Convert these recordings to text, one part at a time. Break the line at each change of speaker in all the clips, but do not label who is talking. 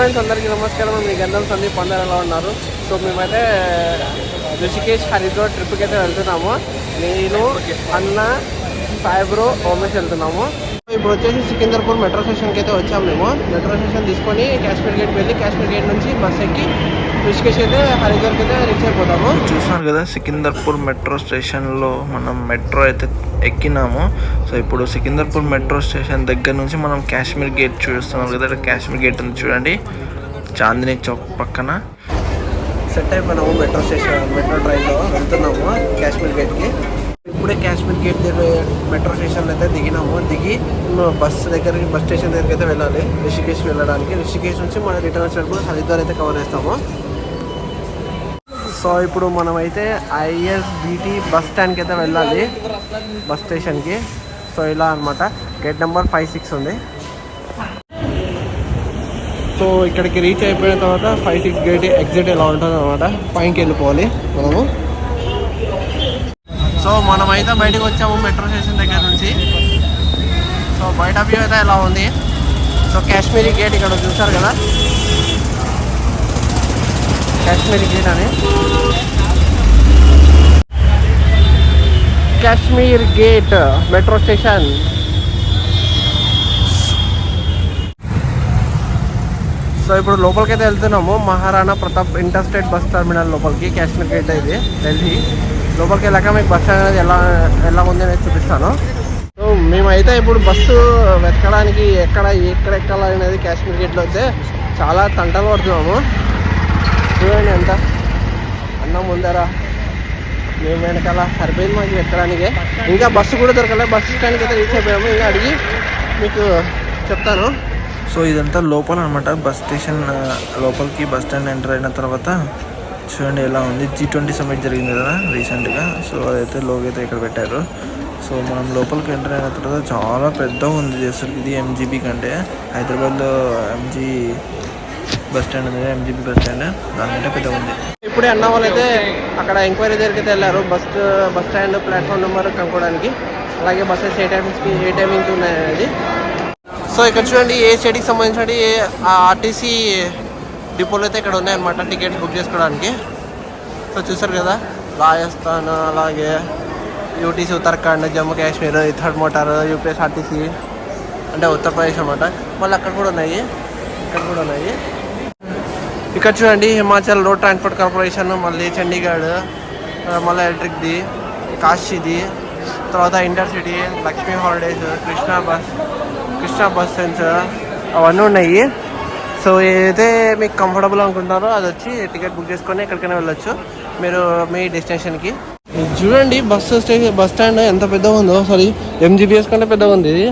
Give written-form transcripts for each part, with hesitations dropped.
Friends, అందరికీ నమస్కారం. మీ గంధం సందీప్ అందరూ ఎలా ఉన్నారు? సో మేమైతే ఋషికేశ్ హరిద్వార్ ట్రిప్కి అయితే వెళ్తున్నాము. నేను, అన్న, సాయి బ్రో, ఓమేష్ వెళ్తున్నాము. ఇప్పుడు వచ్చేసి సికింద్రాపూర్ మెట్రో స్టేషన్కి అయితే వచ్చాము. మేము మెట్రో స్టేషన్ తీసుకొని కాశ్మీర్ గేట్కి వెళ్ళి కాశ్మీర్ గేట్ నుంచి బస్ ఎక్కి ఋషికేశ్ అయితే హరిద్వార్కి అయితే రీచ్ అయిపోతాము.
చూస్తున్నారు కదా, సికింద్రాపూర్ మెట్రో స్టేషన్లో మనం మెట్రో అయితే ఎక్కినాము. సో ఇప్పుడు సికింద్రాపూర్ మెట్రో స్టేషన్ దగ్గర నుంచి మనం కాశ్మీర్ గేట్ చూస్తున్నాం కదా. కాశ్మీర్ గేట్ ఉంది చూడండి, చాందినీ చౌక్ పక్కన.
సెట్ అయిపోయినాము. మెట్రో ట్రైన్లో వెళ్తున్నాము కాశ్మీర్ గేట్కి. ఇప్పుడే కాశ్మీర్ గేట్ దగ్గర మెట్రో స్టేషన్లో అయితే దిగినాము. దిగి బస్ స్టేషన్ దగ్గరికి అయితే వెళ్ళాలి ఋషికేశ్ వెళ్ళడానికి. ఋషికేశ్ నుంచి మనం రిటర్న్ వచ్చినప్పుడు హరిద్వార్ అయితే కవర్ చేస్తాము. సో ఇప్పుడు మనమైతే ISBT బస్ స్టాండ్కి అయితే వెళ్ళాలి, బస్ స్టేషన్కి. సో ఇలా అనమాట, గేట్ నెంబర్ 56 ఉంది. సో ఇక్కడికి రీచ్ అయిపోయిన తర్వాత 56 గేట్ ఎగ్జిట్ ఎలా ఉంటుంది అనమాట, పైకి వెళ్ళిపోవాలి మనము. సో మనమైతే బయటకు వచ్చాము మెట్రో స్టేషన్ దగ్గర నుంచి. సో బయట వ్యూ అయితే ఎలా ఉంది. సో కాశ్మీరీ గేట్ ఇక్కడ చూసారు కదా, కాశ్మీరీ గేట్ అని. Kashmir gate metro station. So ఇప్పుడు లోపలికి అయితే వెళ్తున్నాము. Maharana Pratap interstate bus terminal లోపలికి. కాశ్మీర్ గేట్ ఇది ఢిల్లీ. లోపలికి వెళ్ళాక మీకు బస్ అనేది ఎలా ఉంది అనేది చూపిస్తాను. సో మేమైతే ఇప్పుడు బస్సు వెతకడానికి ఎక్కడ ఎక్కాలనేది కాశ్మీర్ గేట్లో అయితే చాలా తంటలు పడుతున్నాము. చూడండి ఎంత అన్నం ముందర, మేము వెనకాల సరిపోయింది మాకు ఎక్కడానికి. ఇంకా బస్సు కూడా దొరకలేదు. బస్ స్టాండ్కి అయితే రీచ్ అయిపోయాము. ఇంకా అడిగి మీకు చెప్తాను.
సో ఇదంతా లోపల అనమాట, బస్ స్టేషన్ లోపలికి. బస్ స్టాండ్ ఎంటర్ అయిన తర్వాత చూడండి ఎలా ఉంది. G20 సమ్మిట్ జరిగింది కదా రీసెంట్గా. సో అదైతే లోగో అయితే ఇక్కడ పెట్టారు. సో మనం లోపలికి ఎంటర్ అయిన తర్వాత చాలా పెద్దగా ఉంది అసలు. ఇది MGB కంటే హైదరాబాద్లో MG బస్ స్టాండ్ ఉంది, MGB బస్ స్టాండ్, దానికంటే పెద్దగా ఉంది.
ఇప్పుడే అన్న వాళ్ళు అయితే అక్కడ ఎంక్వైరీ దగ్గరికి అయితే వెళ్ళారు, బస్ స్టాండ్ ప్లాట్ఫామ్ నెంబర్ కనుక్కోవడానికి. అలాగే బస్సెస్ ఏ టైమింగ్స్ ఉన్నాయనేది. సో ఇక్కడ చూడండి, ఏ స్టేట్కి సంబంధించిన RTC డిపోలు అయితే ఇక్కడ ఉన్నాయన్నమాట, టికెట్స్ బుక్ చేసుకోవడానికి. సో చూసారు కదా, రాజస్థాన్, అలాగే UTC ఉత్తరాఖండ్, జమ్మూ కాశ్మీర్, ఇథర్డ్ మోటార్, UPSRTC అంటే ఉత్తరప్రదేశ్ అనమాట. మళ్ళీ అక్కడ కూడా ఉన్నాయి, ఇక్కడ కూడా ఉన్నాయి. ఇక్కడ చూడండి, హిమాచల్ రోడ్ ట్రాన్స్పోర్ట్ కార్పొరేషన్, మళ్ళీ చండీగఢ్, మళ్ళీ ఎలక్ట్రిక్ది, కాశీది, తర్వాత intercity, Lakshmi holidays, Krishna bus sense అవన్నీ ఉన్నాయి. సో ఏదైతే మీకు కంఫర్టబుల్ అనుకుంటారో అది వచ్చి టికెట్ బుక్ చేసుకొని ఎక్కడికైనా వెళ్ళొచ్చు మీరు మీ డెస్టినేషన్కి. చూడండి బస్ స్టాండ్ ఎంత పెద్దగా ఉందో. సారీ, MGBS కంటే పెద్దగా ఉంది ఇది.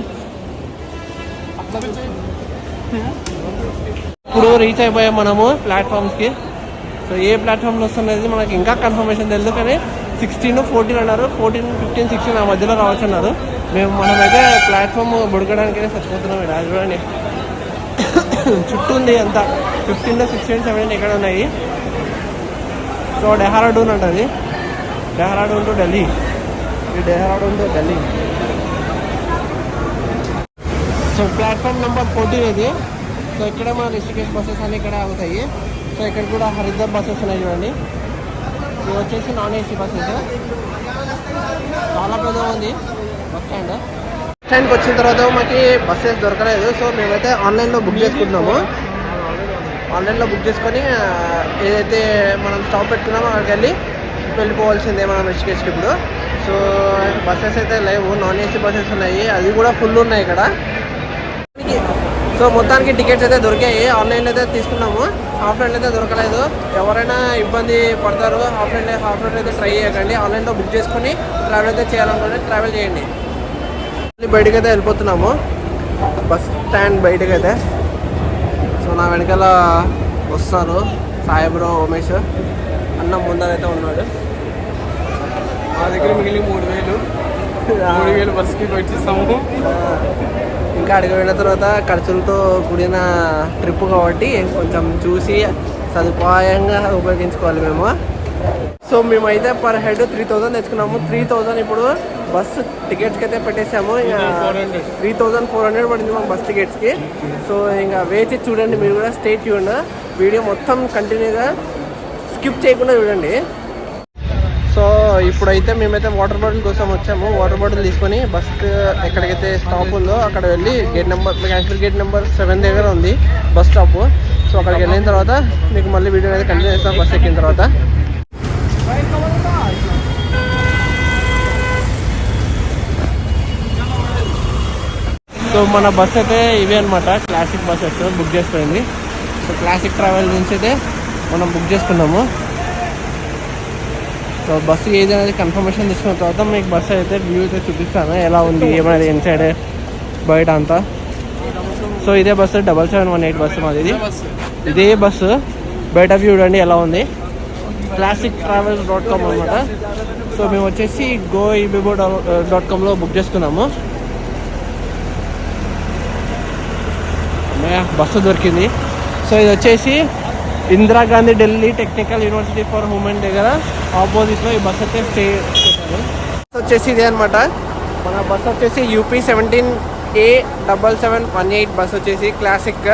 ఇప్పుడు రీచ్ అయిపోయాం మనము ప్లాట్ఫామ్స్కి. సో ఏ ప్లాట్ఫామ్లో వస్తున్నది మనకి ఇంకా కన్ఫర్మేషన్ తెలియదు, కానీ 16, 14 అన్నారు. 14, 15, 16 ఆ మధ్యలో రావచ్చు అన్నారు. మనమైతే ప్లాట్ఫామ్ బుడకడానికైనా చచ్చిపోతున్నాం. ఇక్కడ చూడండి చుట్టూ ఉంది అంతా. 15, 16, 17 ఇక్కడ ఉన్నాయి. సో డెహ్రాడూన్ అంటది, డెహ్రాడూన్ టు ఢిల్లీ. ఈ Dehradun to Delhi. So platform number 14 ఇది. సో ఇక్కడ మన రిషికేశ్ బస్సెస్ అన్నీ ఇక్కడ అవుతాయి. సో ఇక్కడ కూడా హరిద్వార్ బస్సెస్ ఉన్నాయి చూడండి. ఇవి వచ్చేసి నాన్ AC బస్సెస్. చాలా పెద్దగా ఉంది బస్ స్టాండ్కి వచ్చిన తర్వాత మాకు బస్సెస్ దొరకలేదు. సో మేమైతే ఆన్లైన్లో బుక్ చేసుకుంటున్నాము. ఆన్లైన్లో బుక్ చేసుకొని ఏదైతే మనం స్టాప్ పెట్టుకున్నామో అక్కడికి వెళ్ళిపోవాల్సిందే మనం ఋషికేశ్కి ఇప్పుడు. సో బస్సెస్ అయితే లేవు, నాన్ AC బస్సెస్ ఉన్నాయి, అది కూడా ఫుల్ ఉన్నాయి ఇక్కడ. సో మొత్తానికి టికెట్స్ అయితే దొరికాయి. ఆన్లైన్లో అయితే తీసుకున్నాము, ఆఫ్లైన్లో అయితే దొరకలేదు. ఎవరైనా ఇబ్బంది పడతారు, ఆఫ్లైన్లో అయితే ట్రై చేయకండి. ఆన్లైన్లో బుక్ చేసుకొని ట్రావెల్ అయితే చేయాలనుకుంటే ట్రావెల్ చేయండి. బయటకు అయితే వెళ్ళిపోతున్నాము, బస్ స్టాండ్ బయటకు అయితే. సో నా వెనకాల వస్తారు సాయి బ్రో, ఓమేష్, అన్న ముందరైతే ఉన్నాడు.
మా దగ్గర మిగిలి 3,000 బస్కి వచ్చేసాము.
ఇంకా అడిగి వెళ్ళిన తర్వాత ఖర్చులతో కూడిన ట్రిప్ కాబట్టి కొంచెం చూసి సదుపాయంగా ఉపయోగించుకోవాలి మేము. సో మేమైతే పర్ హెడ్ 3000 తెచ్చుకున్నాము. 3000 ఇప్పుడు బస్సు టికెట్స్కి అయితే పెట్టేసాము. ఇంకా 3400 పడింది మాకు బస్ టికెట్స్కి. సో ఇంకా వేచి చూడండి మీరు కూడా, స్టే ట్యూన్. వీడియో మొత్తం కంటిన్యూగా స్కిప్ చేయకుండా చూడండి. సో ఇప్పుడైతే మేమైతే వాటర్ బాటిల్ కోసం వచ్చాము. వాటర్ బాటిల్ తీసుకొని బస్ ఎక్కడికైతే స్టాప్ ఉందో అక్కడ వెళ్ళి యాక్చువల్ గేట్ నెంబర్ 7 దగ్గర ఉంది బస్ స్టాప్. సో అక్కడికి వెళ్ళిన తర్వాత మీకు మళ్ళీ వీడియో అయితే కంటిన్యూ చేస్తాం బస్ ఎక్కిన తర్వాత. సో మన బస్ అయితే ఇవే అనమాట, క్లాసిక్ బస్సెస్ బుక్ చేసుకుంది. సో క్లాసిక్ ట్రావెల్ నుంచి అయితే మనం బుక్ చేసుకున్నాము. సో బస్సు ఏది అనేది కన్ఫర్మేషన్ తీసుకున్న తర్వాత మీకు బస్సు అయితే వ్యూ అయితే చూపిస్తాను, ఎలా ఉంది ఏమైనా ఇన్సైడ్ బయట అంతా. సో ఇదే బస్సు 7718 బస్సు మాది. ఇదే బస్సు బయట వ్యూ చూడండి ఎలా ఉంది. క్లాసిక్ ట్రావెల్స్.com అనమాట. సో మేము వచ్చేసి goibibo.com బుక్ చేసుకున్నాము. బస్సు దొరికింది. సో ఇది వచ్చేసి Indira Gandhi Delhi technical university for women దగ్గర ఆపోజిట్లో ఈ బస్ అయితే స్టే చేశారు. వచ్చేసి ఇదే అనమాట మన బస్ వచ్చేసి UP17A7718 బస్ వచ్చేసి క్లాసిక్.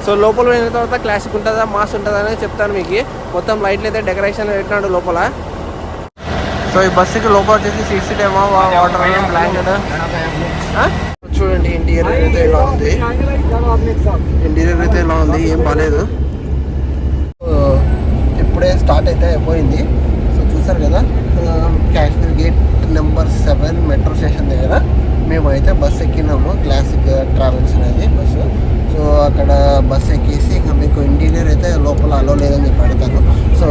సో లోపల వెళ్ళిన తర్వాత క్లాసిక్ ఉంటుందా మాస్ ఉంటుందా అనేది చెప్తాను మీకు. మొత్తం లైట్లు అయితే డెకరేషన్ పెట్టినాడు లోపల. సో ఈ బస్సుకి లోపల వచ్చేసి సీట్ ఏమో వాటర్ బ్లాంకెట్. చూడండి ఇంటీరియర్ అయితే ఎలా ఉంది. ఇంటీరియర్ అయితే ఎలా ఉంది, ఏం బాగాలేదు. ఇప్పుడే స్టార్ట్ అయితే అయిపోయింది. సో చూసారు కదా, Kashmir gate number 7 metro station దగ్గర మేమైతే బస్సు ఎక్కినాము. క్లాసిక్ ట్రావెల్స్ అనేది బస్సు. సో అక్కడ బస్సు ఎక్కేసి ఇంకా మీకు ఇంటీరియర్ అయితే లోపల అలో లేదని చెప్పి అడుగుతాను. సో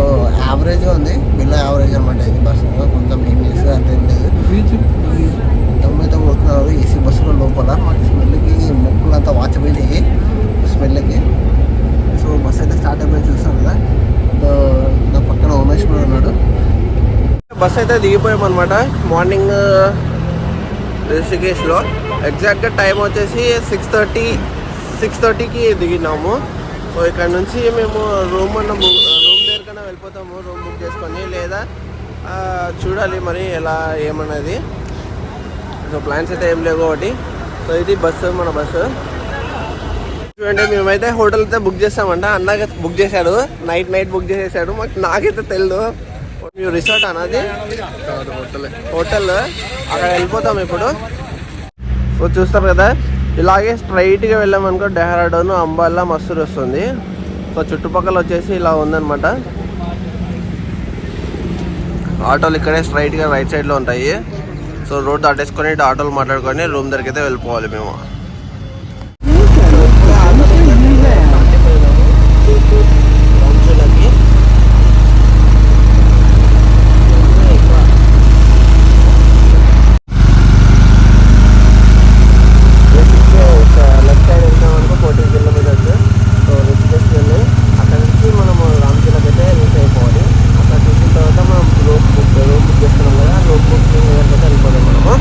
యావరేజ్గా ఉంది, బిలో యావరేజ్ అనమాట ఇది బస్సు. కొంచెం నీట్నెస్ అంతేం లేదు. దమ్మైతే పోతున్నారు ఏసీ బస్సులో లోపల. మాకు స్మెల్కి మొక్కలు అంతా వాచిపోయినాయి స్మెల్కి. సో బస్సు అయితే స్టార్ట్ అయిపోయి చూస్తాం కదా, నా పక్కన ఉమేష్ కూడా ఉన్నాడు. బస్సు అయితే దిగిపోయాం అనమాట మార్నింగ్ రిషికేష్లో. ఎగ్జాక్ట్గా టైం వచ్చేసి 6:30కి దిగినాము. సో ఇక్కడ నుంచి మేము రూమ్ దగ్గరకైనా వెళ్ళిపోతాము, రూమ్ బుక్ చేసుకొని, లేదా చూడాలి మరి ఎలా ఏమన్నది. సో ప్లాన్స్ అయితే ఏం లేవు ఒకటి. సో ఇది బస్సు, మన బస్సు చూడండి. మేమైతే హోటల్ అయితే బుక్ చేస్తామంట. అన్నగా బుక్ చేశాడు, నైట్ బుక్ చేసేసాడు. నాకైతే తెలియదు. మేము రిసార్ట్ అన్నది హోటల్, అక్కడ వెళ్ళిపోతాం ఇప్పుడు. సో చూస్తారు కదా, ఇలాగే స్ట్రైట్గా వెళ్ళామనుకో డెహ్రాడూన్, అంబాలా, మసూర్ వస్తుంది. సో చుట్టుపక్కల వచ్చేసి ఇలా ఉందన్నమాట. ఆటోలు ఇక్కడే స్ట్రైట్గా రైట్ సైడ్లో ఉంటాయి. సో రోడ్ దాటేసుకొని ఆటోలు మాట్లాడుకొని రూమ్ దగ్గరికి అయితే వెళ్ళిపోవాలి మేము. లెఫ్ట్ సైడ్ వెళ్తామనుకో 14 కిలోమీటర్స్. సో రిషికేష్ వెళ్ళి అక్కడ నుంచి మనము రామ్కిలాకి అయితే రీచ్ అయిపోవాలి. అక్కడ చూసిన తర్వాత మనం రూమ్ బుక్ చేసుకున్నాం కదా, రూమ్ బుక్ దగ్గరికి అయితే వెళ్ళిపోతాం మనము.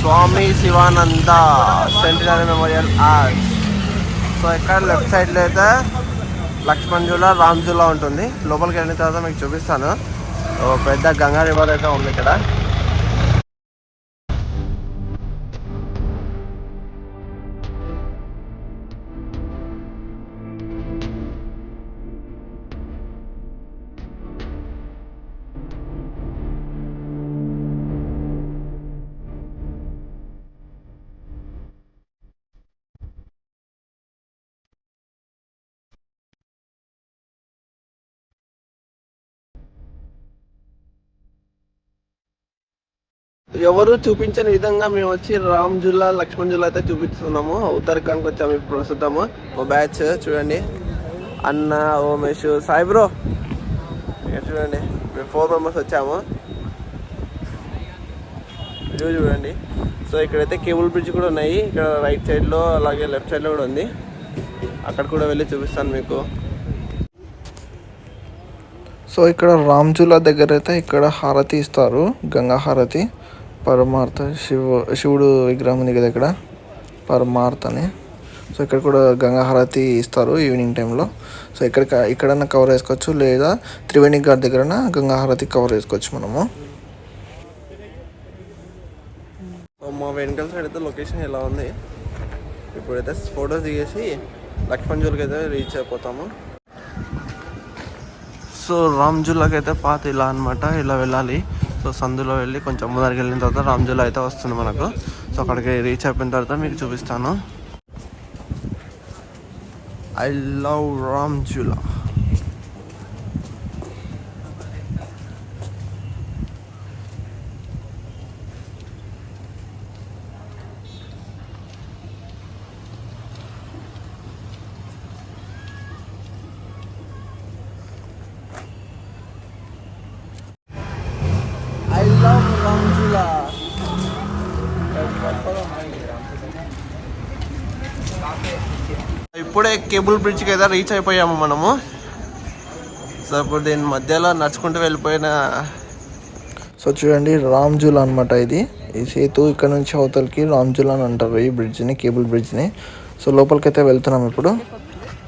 Swami Sivananda centenary memorial arts. So ఇక్కడ లెఫ్ట్ సైడ్లో అయితే లక్ష్మణ్ జూలా, రామ్ జూలా ఉంటుంది. లోపలికి వెళ్ళిన తర్వాత మీకు చూపిస్తాను. పెద్ద గంగా రివర్ అయితే ఉంది ఇక్కడ. ఎవరు చూపించని విధంగా మేము వచ్చి రామ్ జూలా, లక్ష్మణ్ జూలా అయితే చూపిస్తున్నాము. ఉత్తరాఖండ్కి వచ్చాము ఇప్పుడు ప్రస్తుతము. మా బ్యాచ్ చూడండి, అన్న, ఓమేష్, సాయి బ్రో. ఇక్కడ చూడండి మేము 4 మెంబర్స్ వచ్చాము. వ్యూ చూడండి. సో ఇక్కడైతే కేబుల్ బ్రిడ్జ్ కూడా ఉన్నాయి. ఇక్కడ రైట్ సైడ్లో అలాగే లెఫ్ట్ సైడ్లో కూడా ఉంది. అక్కడ కూడా వెళ్ళి చూపిస్తాను మీకు.
సో ఇక్కడ రామ్ జూలా దగ్గర అయితే ఇక్కడ హారతి ఇస్తారు, గంగా హారతి. పరమార్థ శివుడు విగ్రహం ఉంది కదా ఇక్కడ, పరమార్థ అని. సో ఇక్కడ కూడా గంగా హారతి ఇస్తారు ఈవినింగ్ టైంలో. సో ఇక్కడన్నా కవర్ వేసుకోవచ్చు, లేదా త్రివేణి ఘాట్ దగ్గర గంగా హారతి కవర్ వేసుకోవచ్చు మనము.
మా వెనకాల సైడ్ అయితే లొకేషన్ ఎలా ఉంది. ఇప్పుడైతే ఫొటోస్ దిగేసి లక్ష్మణ్ జూలకి అయితే రీచ్ అయిపోతాము. సో రామ్ జూలాకి అయితే పాత ఇలా అనమాట, ఇలా వెళ్ళాలి. సో సందులో వెళ్ళి కొంచెం ముందరికి వెళ్ళిన తర్వాత రామ్ జూలా అయితే వస్తుంది మనకు. సో అక్కడికి రీచ్ అయిపోయిన తర్వాత మీకు చూపిస్తాను. I love Ram జూలా. ఇప్పుడే కేబుల్ బ్రిడ్జ్కి అయితే రీచ్ అయిపోయాము మనము. సో ఇప్పుడు దీని మధ్యలో నడుచుకుంటూ వెళ్ళిపోయిన.
సో చూడండి రామ్ జూలా అనమాట ఇది. ఈ సేతు ఇక్కడ నుంచి అవతలకి రామ్ జూలా అని అంటారు ఈ బ్రిడ్జ్ని, కేబుల్ బ్రిడ్జ్ని. సో లోపలికి అయితే వెళ్తున్నాం ఇప్పుడు.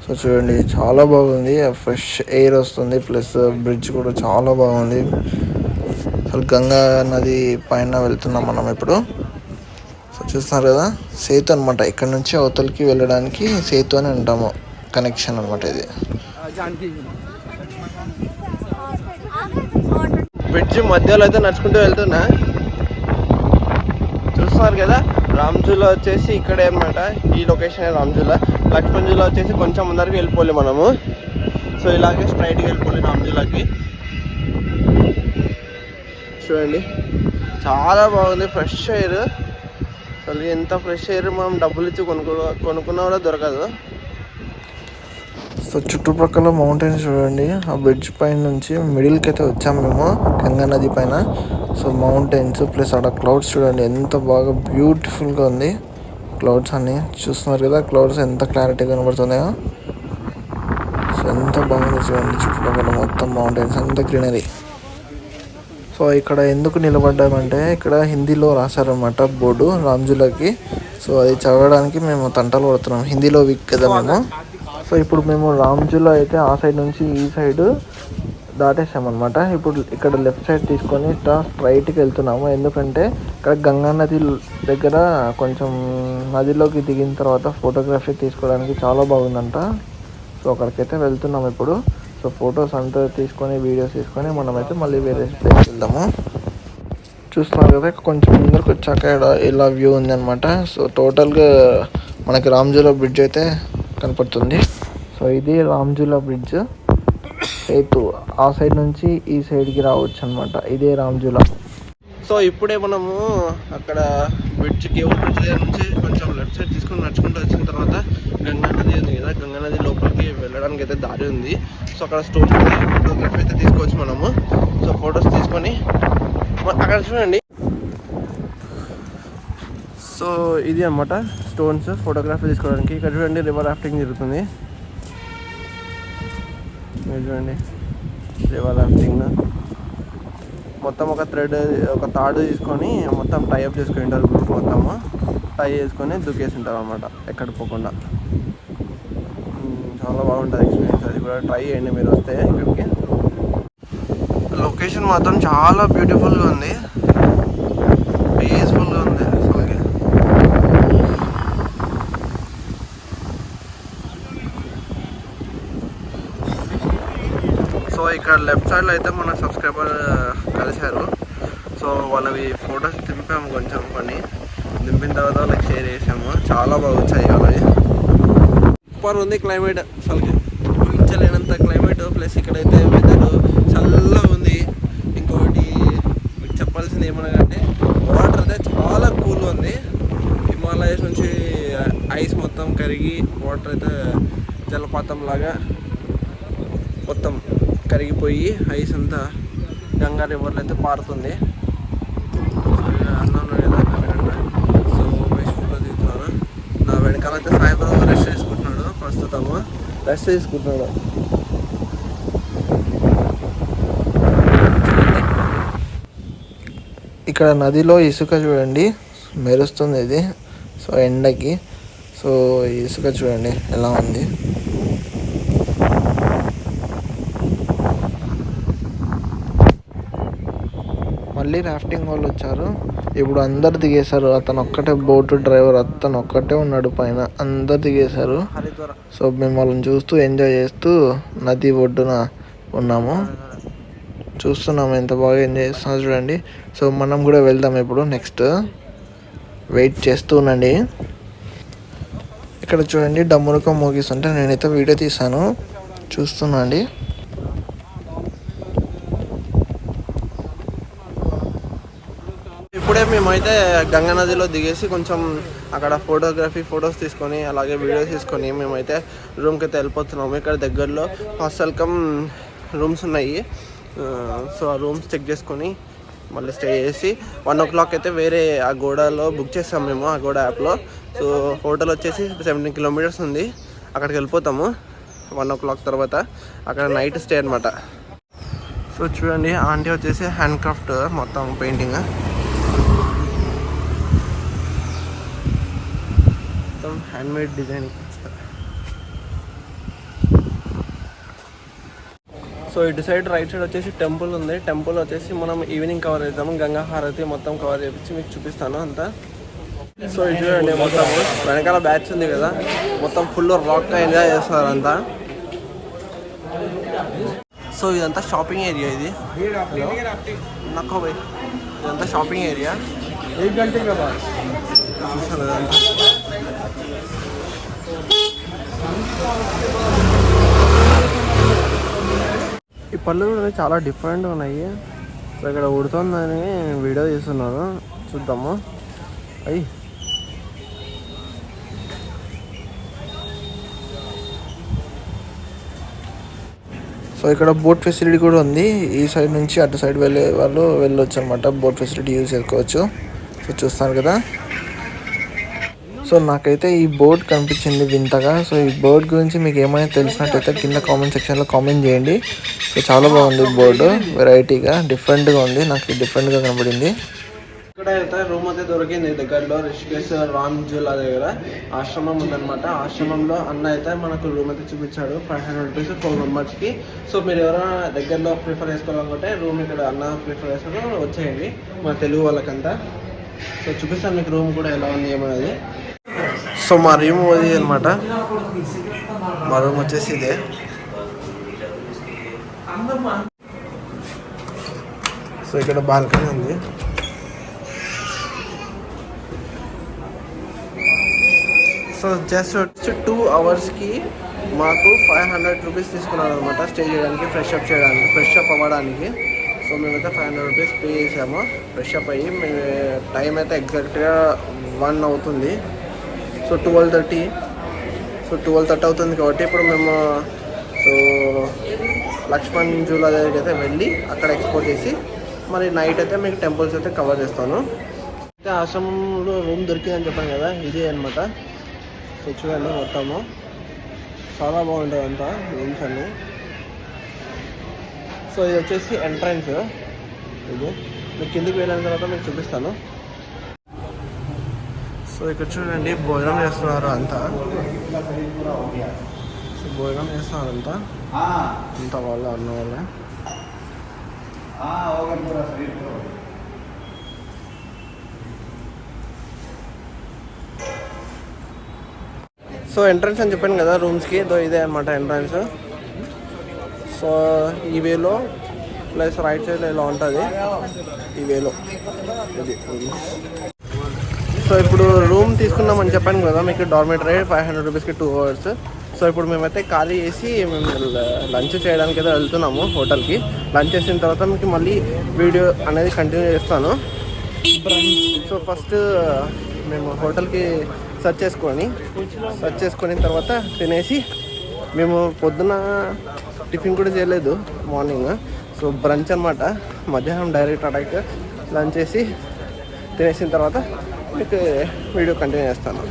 సో చూడండి చాలా బాగుంది, ఫ్రెష్ ఎయిర్ వస్తుంది, ప్లస్ బ్రిడ్జ్ కూడా చాలా బాగుంది. అసలు గంగా నది పైన వెళ్తున్నాం మనం ఇప్పుడు. సో చూస్తున్నారు కదా, సేతు అనమాట. ఇక్కడ నుంచి అవతలకి వెళ్ళడానికి సేతు అని అంటాము, కనెక్షన్ అనమాట ఇది.
బ్రిడ్జ్ మధ్యలో అయితే నడుచుకుంటూ వెళ్తున్నా. చూస్తున్నారు కదా, రామ్ జూలా వచ్చేసి ఇక్కడే అనమాట, ఈ లొకేషన్ రామ్ జూలా. లక్ష్మణ్ జూలా వచ్చేసి కొంచెం ముందరికి వెళ్ళిపోలే మనము. సో ఇలాగే స్ట్రైట్గా వెళ్ళిపోలే రామ్ జూలాకి. చూడండి చాలా బాగుంది, ఫ్రెష్ ఎయిర్. అసలు ఎంత ఫ్రెష్ ఎయిర్ మనం డబ్బులు ఇచ్చి కొనుక్కున్నా కూడా దొరకదు.
సో చుట్టుపక్కల మౌంటైన్స్ చూడండి. ఆ బ్రిడ్జ్ పైన నుంచి మిడిల్కి అయితే వచ్చాము మేము, గంగా నది పైన. సో మౌంటైన్స్ ప్లస్ అక్కడ క్లౌడ్స్ చూడండి ఎంత బాగా బ్యూటిఫుల్గా ఉంది. క్లౌడ్స్ అన్ని చూస్తున్నారు కదా, క్లౌడ్స్ ఎంత క్లారిటీగా కనబడుతున్నాయో. సో ఎంత బాగుంది చూడండి, చుట్టుపక్కల మొత్తం మౌంటైన్స్, అంత గ్రీనరీ. సో ఇక్కడ ఎందుకు నిలబడ్డామంటే ఇక్కడ హిందీలో రాశారనమాట బోర్డు రామ్ జూలాకి. సో అది చదవడానికి మేము తంటాలు పడుతున్నాం, హిందీలో వీక్ కదా మేము. సో ఇప్పుడు మేము రామ్ జూలా అయితే ఆ సైడ్ నుంచి ఈ సైడ్ దాటేసామన్నమాట. ఇప్పుడు ఇక్కడ లెఫ్ట్ సైడ్ తీసుకొని స్ట్రైట్కి వెళ్తున్నాము. ఎందుకంటే ఇక్కడ గంగా నది దగ్గర కొంచెం నదిలోకి దిగిన తర్వాత ఫోటోగ్రఫీ తీసుకోవడానికి చాలా బాగుందంట. సో అక్కడికైతే వెళ్తున్నాము ఇప్పుడు. సో ఫొటోస్ అంతా తీసుకొని, వీడియోస్ తీసుకొని మనమైతే మళ్ళీ వేరే ప్లేస్కి వెళ్దాము. చూస్తున్నారు కదా, కొంచెం ముందరికి వచ్చాక ఇలా వ్యూ ఉంది అనమాట. సో టోటల్గా మనకి రామ్ జూలా బ్రిడ్జ్ అయితే కనపడుతుంది. సో ఇది రామ్ జూలా బ్రిడ్జ్ సేతు. ఆ సైడ్ నుంచి ఈ సైడ్కి రావచ్చు అనమాట, ఇదే రామ్ జూలా.
సో ఇప్పుడే మనము అక్కడ బ్రిడ్జ్, కేబుల్ బ్రిడ్జ్ దగ్గర నుంచి కొంచెం లెఫ్ట్ సైడ్ తీసుకొని నడుచుకుంటూ వచ్చిన తర్వాత గంగా నది ఉంది కదా, గంగా నది లోపలికి వెళ్ళడానికి అయితే దారి ఉంది. సో అక్కడ స్టోన్ ఫోటోగ్రఫీ అయితే తీసుకోవచ్చు మనము. సో ఫొటోస్ తీసుకొని అక్కడ చూడండి. సో ఇది అన్నమాట స్టోన్స్ ఫోటోగ్రఫీ తీసుకోవడానికి. ఇక్కడ చూడండి రివర్ రాఫ్టింగ్ జరుగుతుంది. మీరు చూడండి రివర్ రాఫ్టింగ్ మొత్తం ఒక తాడు తీసుకొని మొత్తం టైఅప్ చేసుకుని ఉంటారు గ్రూప్ మొత్తము. టై చేసుకొని దుక్కేసి ఉంటారు అనమాట ఎక్కడ పోకుండా. చాలా బాగుంటుంది ఎక్స్పీరియన్స్, అది కూడా ట్రై చేయండి మీరు వస్తే ఇక్కడికి. లొకేషన్ మాత్రం చాలా బ్యూటిఫుల్గా ఉంది, పీస్ఫుల్గా ఉంది అసలుకి. సో ఇక్కడ లెఫ్ట్ సైడ్లో అయితే మన సబ్స్క్రైబర్ కలిశారు. సో వాళ్ళవి ఫొటోస్ దింపాము కొంచెం కొన్ని, దింపిన తర్వాత వాళ్ళకి షేర్ చేసాము. చాలా బాగా వచ్చాయి వాళ్ళవి. సూపర్ ఉంది క్లైమేట్ అసలుకి, ఊహించలేనంత క్లైమేట్. ప్లస్ ఇక్కడైతే వెదర్ చల్లగా ఉంది. ఇంకొకటి మీకు చెప్పాల్సింది ఏమనగానే వాటర్ అయితే చాలా కూల్ ఉంది. హిమాలయస్ నుంచి ఐస్ మొత్తం కరిగి వాటర్ అయితే జలపాతం లాగా మొత్తం కరిగిపోయి ఐస్ అంతా గంగా రివర్లో అయితే పారుతుంది. సో బెస్ట్లో తీసుకున్నాను. నా వెనకాల అయితే సాయిబాబా రెస్ట్ తీసుకుంటున్నాడు, ప్రస్తుతము రెస్ట్ తీసుకుంటున్నాడు. ఇక్కడ నదిలో ఇసుక చూడండి మెరుస్తుంది ఇది. సో ఎండకి సో ఇసుక చూడండి ఎలా ఉంది. మళ్ళీ రాఫ్టింగ్ వాళ్ళు వచ్చారు. ఇప్పుడు అందరు దిగేశారు. అతను ఒక్కటే బోటు డ్రైవర్, అతను ఒక్కటే ఉన్నాడు పైన. అందరు దిగేశారు. సో మేము వాళ్ళని చూస్తూ ఎంజాయ్ చేస్తూ నది ఒడ్డున ఉన్నాము, చూస్తున్నాము ఎంత బాగా ఎంజాయ్ చేస్తున్నారు చూడండి. సో మనం కూడా వెళ్దాం ఇప్పుడు నెక్స్ట్. వెయిట్ చేస్తూ ఉండండి. ఇక్కడ చూడండి డమ్మునుకో మోగిస్తుంటే నేనైతే వీడియో తీసాను, చూస్తున్నా అండి. ఇప్పుడే మేమైతే గంగా నదిలో దిగేసి కొంచెం అక్కడ ఫొటోస్ తీసుకొని అలాగే వీడియోస్ తీసుకొని మేమైతే రూమ్కి అయితే వెళ్ళిపోతున్నాము. ఇక్కడ దగ్గరలో హాస్టల్ కమ్ రూమ్స్ ఉన్నాయి. సో ఆ రూమ్స్ చెక్ చేసుకొని మళ్ళీ స్టే చేసి 1 o'clock అయితే వేరే ఆ గోడలో బుక్ చేస్తాం మేము, ఆ గోడ యాప్లో. సో హోటల్ వచ్చేసి 17 kilometers ఉంది, అక్కడికి వెళ్ళిపోతాము 1 o'clock తర్వాత. అక్కడ నైట్ స్టే అనమాట. సో చూడండి ఆంటీ వచ్చేసి హ్యాండ్ క్రాఫ్ట్ మొత్తం పెయింటింగ్, మొత్తం హ్యాండ్మేడ్ డిజైనింగ్. సో ఇటు సైడ్ రైట్ సైడ్ వచ్చేసి టెంపుల్ ఉంది. టెంపుల్ వచ్చేసి మనం ఈవినింగ్ కవర్ చేద్దాము, గంగా హారతి మొత్తం కవర్ చేపించి మీకు చూపిస్తాను అంతా. సో ఇది చూడండి మొత్తం వెనకాల బ్యాచ్ ఉంది కదా, మొత్తం ఫుల్ రాక్గా ఎంజాయ్ చేస్తున్నారు అంతా. సో ఇదంతా షాపింగ్ ఏరియా, ఇది నక్కో బై, ఇదంతా షాపింగ్ ఏరియా.
1 घंटे के बाद
చూసారు ఇదంతా. ఈ పళ్ళు కూడా చాలా డిఫరెంట్గా ఉన్నాయి. సో ఇక్కడ ఉడుతుందని వీడియో తీస్తున్నాను, చూద్దాము. అయ్యి సో ఇక్కడ బోట్ ఫెసిలిటీ కూడా ఉంది. ఈ సైడ్ నుంచి అటు సైడ్ వెళ్ళే వాళ్ళు వెళ్ళొచ్చు అనమాట, బోట్ ఫెసిలిటీ యూజ్ చేసుకోవచ్చు. సో చూస్తారు కదా. సో నాకైతే ఈ బోర్డ్ కనిపించింది వింతగా. సో ఈ బోర్డ్ గురించి మీకు ఏమైనా తెలిసినట్టయితే కింద కామెంట్ సెక్షన్లో కామెంట్ చేయండి. సో చాలా బాగుంది బోర్డు, వెరైటీగా డిఫరెంట్గా ఉంది, నాకు డిఫరెంట్గా కనబడింది. ఇక్కడ అయితే రూమ్ అయితే దొరికింది దగ్గరలో, రిషికేశ్ రామ్ జిల్లా దగ్గర ఆశ్రమం ఉందన్నమాట. ఆశ్రమంలో అన్న అయితే మనకు రూమ్ అయితే చూపించాడు 500 rupees 4 members. సో మీరు ఎవరైనా దగ్గరలో ప్రిఫర్ చేసుకోవాలనుకుంటే రూమ్ ఇక్కడ అన్న ప్రిఫర్ చేసుకుని వచ్చేయండి, మన తెలుగు వాళ్ళకంతా. సో చూపిస్తాను మీకు రూమ్ కూడా ఎలా ఉంది ఏమనేది. సో మా రూమ్ అది అనమాట, మా రూమ్ వచ్చేసి ఇదే. సో ఇక్కడ బాల్కనీ ఉంది. సో జస్ట్ 2 hours మాకు 500 rupees తీసుకున్నాను అనమాట స్టే చేయడానికి, ఫ్రెష్ అప్ అవ్వడానికి. సో మేమైతే 500 rupees పే చేసాము. ఫ్రెష్ అప్ అయ్యి మేము టైం అయితే ఎగ్జాక్ట్గా 1 అవుతుంది. సో 12:30 అవుతుంది కాబట్టి ఇప్పుడు మేము సో లక్ష్మణ్ జూలా దగ్గరికి అయితే వెళ్ళి అక్కడ ఎక్స్పోర్ట్ చేసి మరి నైట్ అయితే మీకు టెంపుల్స్ అయితే కవర్ చేస్తాను. అయితే ఆశ్రమంలో రూమ్ దొరికిందని చెప్పాను కదా, ఇదే అనమాట. సో చూడండి మొత్తము చాలా బాగుంటుంది అంతా రూమ్స్ అన్నీ. సో ఇది వచ్చేసి ఎంట్రన్స్. ఇది మీకు కిందికి వెళ్ళిన తర్వాత మీకు చూపిస్తాను. సో ఇక్కడ చూడండి భోజనం చేస్తున్నారు అంతా. సో భోజనం చేస్తున్నారు అంతా వాళ్ళ అన్న వాళ్ళే. సో ఎంట్రన్స్ అని చెప్పాను కదా రూమ్స్కి, ఇదే అనమాట ఎంట్రన్స్. సో ఈ వేలో ప్లస్ రైట్ సైడ్లో ఇలా ఉంటుంది, ఈ వేలో ఇది. సో ఇప్పుడు రూమ్ తీసుకున్నామని చెప్పాను కదా మీకు, డార్మెటరీ 500 రూపీస్కి 2 hours. సో ఇప్పుడు మేమైతే ఖాళీ చేసి మేము లంచ్ చేయడానికి అయితే వెళ్తున్నాము హోటల్కి. లంచ్ చేసిన తర్వాత మీకు మళ్ళీ వీడియో అనేది కంటిన్యూ చేస్తాను. సో ఫస్ట్ మేము హోటల్కి సెర్చ్ చేసుకొని తర్వాత తినేసి, మేము పొద్దున టిఫిన్ కూడా చేయలేదు మార్నింగ్. సో బ్రంచ్ అనమాట, మధ్యాహ్నం డైరెక్ట్ అటాక్ లంచ్ చేసి తినేసిన తర్వాత మీకు వీడియో కంటిన్యూ చేస్తాను.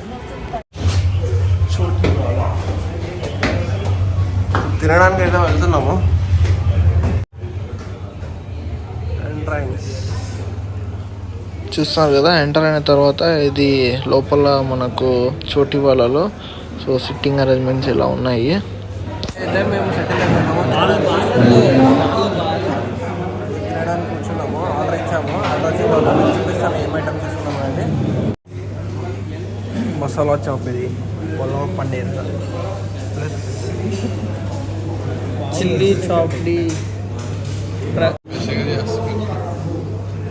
తినడానికి అయితే వెళ్తున్నాము. ఎంట్రన్స్ చూస్తున్నారు కదా. ఎంటర్ అయిన తర్వాత ఇది లోపల మనకు చోటి వాళ్ళలో సో సిట్టింగ్ అరేంజ్మెంట్స్ ఇలా ఉన్నాయి. అయితే మేము సెటిల్ అయిపోయినాము, తినడానికి కూర్చున్నాము. ఆర్డర్ ఇచ్చాము. ఆర్డర్ వచ్చి చూపిస్తాను ఏం ఐటమ్ తీసుకున్నాము అంటే. మసాలా చాప్ ఇది, పొలం పన్నీర్ ప్లస్ చిల్లీ చాప్లీ.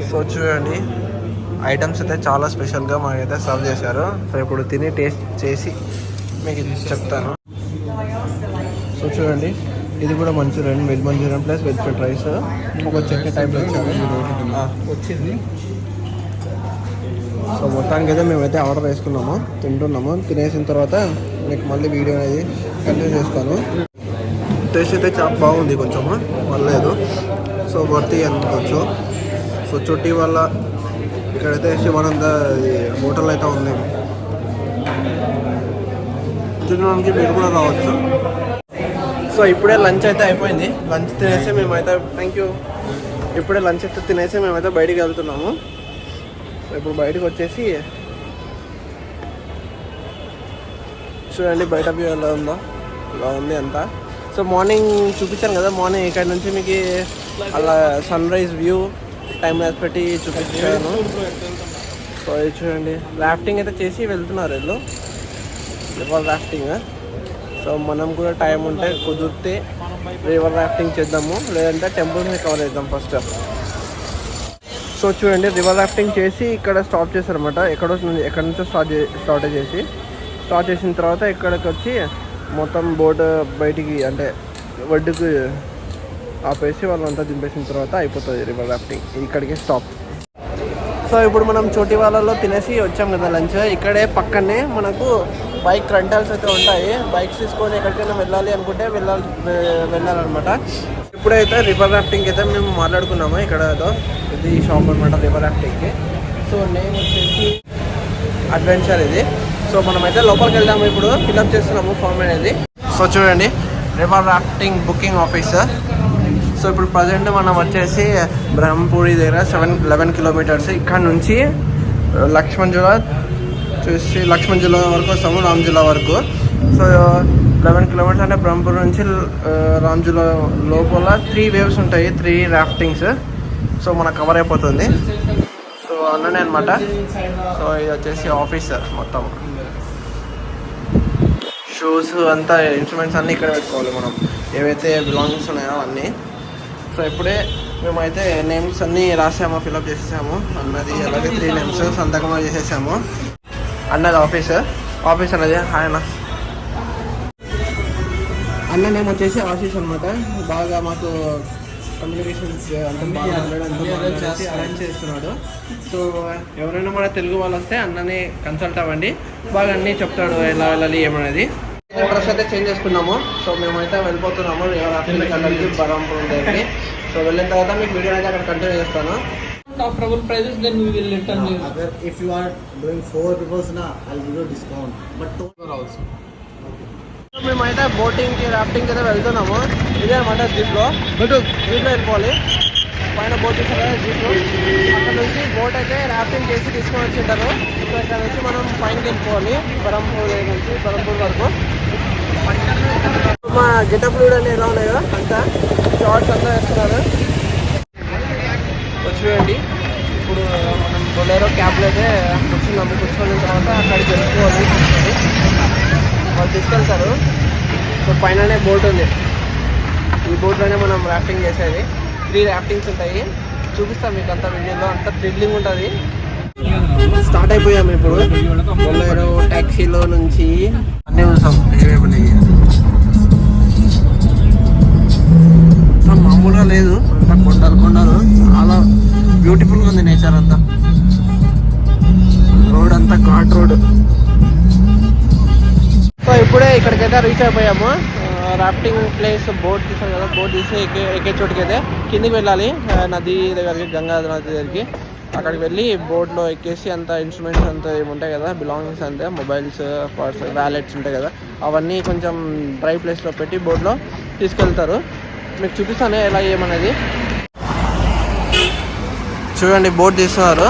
సో చూడండి ఐటమ్స్ అయితే చాలా స్పెషల్గా మాకైతే సర్వ్ చేశారు. సో ఇప్పుడు తిని టేస్ట్ చేసి మీకు చెప్తాను. సో చూడండి ఇది కూడా Manchurian, veg Manchurian plus veg fried rice ఒక చట్నీ టైప్లో వచ్చింది. సో మొత్తానికి అయితే మేమైతే ఆర్డర్ వేసుకున్నాము, తింటున్నాము. తినేసిన తర్వాత మీకు మళ్ళీ వీడియో అనేది కంటిన్యూ చేస్తాను. టేస్ట్ అయితే చాలా బాగుంది, కొంచెము పర్లేదు. సో వర్తి అనుకోవచ్చు. సో చుట్టి వల్ల ఇక్కడైతే శివానంద హోటల్ అయితే ఉంది, తినడానికి మీరు కూడా రావచ్చు. సో ఇప్పుడే లంచ్ అయితే అయిపోయింది. లంచ్ తినేసి మేమైతే ఇప్పుడే లంచ్ అయితే తినేసి మేమైతే బయటికి వెళ్తున్నాము. సో ఇప్పుడు బయటకు వచ్చేసి చూడండి బయట వ్యూ ఎలా ఉందో, ఇలా ఉంది అంతా. సో మార్నింగ్ చూపించాను కదా, మార్నింగ్ ఇక్కడ నుంచి మీకు అలా sunrise view time lapse పెట్టి చూపించాను. సో ఇది చూడండి రాఫ్టింగ్ అయితే చేసి వెళ్తున్నారు వీళ్ళు, రివర్ రాఫ్టింగ్. సో మనం కూడా టైం ఉంటే కుదిరితే రివర్ రాఫ్టింగ్ చేద్దాము, లేదంటే టెంపుల్ని కవర్ చేద్దాం ఫస్ట్. సో చూడండి రివర్ రాఫ్టింగ్ చేసి ఇక్కడ స్టాప్ చేశారనమాట. ఎక్కడి నుంచో స్టార్ట్ చేసిన తర్వాత ఇక్కడికి వచ్చి మొత్తం బోట్ బయటికి అంటే ఒడ్డుకు ఆపేసి వాళ్ళంతా దింపేసిన తర్వాత అయిపోతుంది రివర్ రాఫ్టింగ్. ఇక్కడికి స్టాప్. సో ఇప్పుడు మనం చోటి వాళ్ళలో తినేసి వచ్చాం కదా లంచ్. ఇక్కడే పక్కనే మనకు బైక్ రెంటల్స్ అయితే ఉంటాయి. బైక్స్ తీసుకొని ఎక్కడికైనా వెళ్ళాలి అనుకుంటే వెళ్ళాలన్నమాట. ఇప్పుడైతే రివర్ రాఫ్టింగ్కి అయితే మేము మాట్లాడుకున్నాము. ఇక్కడ ఇది షాప్ అనమాట రివర్ రాఫ్టింగ్కి. సో నేమ్ వచ్చేసి అడ్వెంచర్ ఇది. సో మనమైతే లోపలికి వెళ్దాము. ఇప్పుడు ఫిల్అప్ చేస్తున్నాము ఫామ్ అనేది. సో చూడండి river rafting booking officer. So ఇప్పుడు ప్రజెంట్ మనం వచ్చేసి బ్రహ్మపురి దగ్గర 11 kilometers. ఇక్కడ నుంచి లక్ష్మణ్ జిల్లా వరకు వస్తాము, రామ్ జిల్లా వరకు. సో 11 kilometers అంటే బ్రహ్మపురి నుంచి రామ్ జిల్లా లోపల 3 waves ఉంటాయి, 3 రాఫ్టింగ్స్. సో మనకు కవర్ అయిపోతుంది. సో అన్ననే అనమాట. సో ఇది వచ్చేసి ఆఫీసర్. మొత్తం షూస్ అంతా ఇన్స్ట్రుమెంట్స్ అన్నీ ఇక్కడ పెట్టుకోవాలి మనం, ఏవైతే బిలాంగింగ్స్ ఉన్నాయో అన్నీ. సో ఇప్పుడే మేమైతే నేమ్స్ అన్నీ రాసాము, ఫిల్అప్ చేసేసాము. అన్నది అలాగే 3 names సంతకం చేసేసాము. అన్నది ఆఫీస్ అన్నది ఆయన. అన్న నేమ్ వచ్చేసి ఆశీష్ అనమాట. బాగా మాకు కమ్యూనికేషన్స్ అంతా బాగా అరేంజ్ చేస్తున్నాడు. సో ఎవరైనా మన తెలుగు వాళ్ళు వస్తే అన్నని కన్సల్ట్ అవ్వండి, బాగా అన్నీ చెప్తాడు ఎలా వెళ్ళాలి ఏమనేది. డ్రెస్ అయితే చేంజ్ చేసుకున్నాము. సో మేమైతే వెళ్ళిపోతున్నాము బరంపురం దగ్గరికి. సో వెళ్ళిన తర్వాత మీకు వీడియో అయితే అక్కడ కంటిన్యూ చేస్తాను.
After our prices, then we will return you.
If you are doing 4 people, I'll give you a discount. But 2 also.
So మేమైతే బోటింగ్కి రాఫ్టింగ్కి అయితే వెళ్తున్నాము. ఇదే అనమాట జీప్లో వెళ్ళిపోవాలి. పైన బోట్ చూసారు కదా జీపు, అక్కడ నుంచి బోట్ అయితే రాఫ్టింగ్ చేసి తీసుకొని వచ్చింటారు. సో ఇక్కడ నుంచి మనం పైనకి వెళ్ళిపోవాలి బరంపూర్ నుంచి బరంపూర్ వరకు. మా గెటప్లు కూడా ఎలా ఉన్నాయో అంతా షార్ట్స్ అంతా వేస్తున్నారు. చూడండి ఇప్పుడు మనం బొలేరో క్యాబ్లో అయితే కూర్చున్నాము. కూర్చున్న తర్వాత అక్కడికి వెళ్ళిపోవాలి, వాళ్ళు తీసుకెళ్తారు. సో పైననే బోట్ ఉంది, ఈ బోట్లోనే మనం రాఫ్టింగ్ చేసేది. 3 రాఫ్టింగ్స్ ఉంటాయి, చూపిస్తాం మీకు అంతా వీడియోలో. అంతా థ్రిల్లింగ్ ఉంటుంది. స్టార్ట్ అయిపోయాము ఇప్పుడు బొలేరో ట్యాక్సీలో నుంచి. అన్నీ చూసాం మామూలుగా లేదు, అంతా కొండలు చాలా బ్యూటిఫుల్గా ఉంది నేచర్ అంతా. రోడ్ అంతా ఘాట్ రోడ్. సో ఇప్పుడే ఇక్కడికైతే రీచ్ అయిపోయాము. రాఫ్టింగ్ ప్లేస్ బోట్ తీసాం కదా, బోట్ తీసి ఎక్కే చోటుకి అయితే కిందికి వెళ్ళాలి, నది దగ్గరికి, గంగా నది దగ్గరికి. అక్కడికి వెళ్ళి బోట్లో ఎక్కేసి అంత ఇన్స్ట్రుమెంట్స్ అంతా ఏముంటాయి కదా, బిలాంగింగ్స్ అంతే, మొబైల్స్, పర్స్, వ్యాలెట్స్ ఉంటాయి కదా, అవన్నీ కొంచెం డ్రై ప్లేస్లో పెట్టి బోట్లో తీసుకెళ్తారు. మీకు చూపిస్తాను ఎలా ఏమనేది. చూడండి బోట్ తీస్తున్నారు.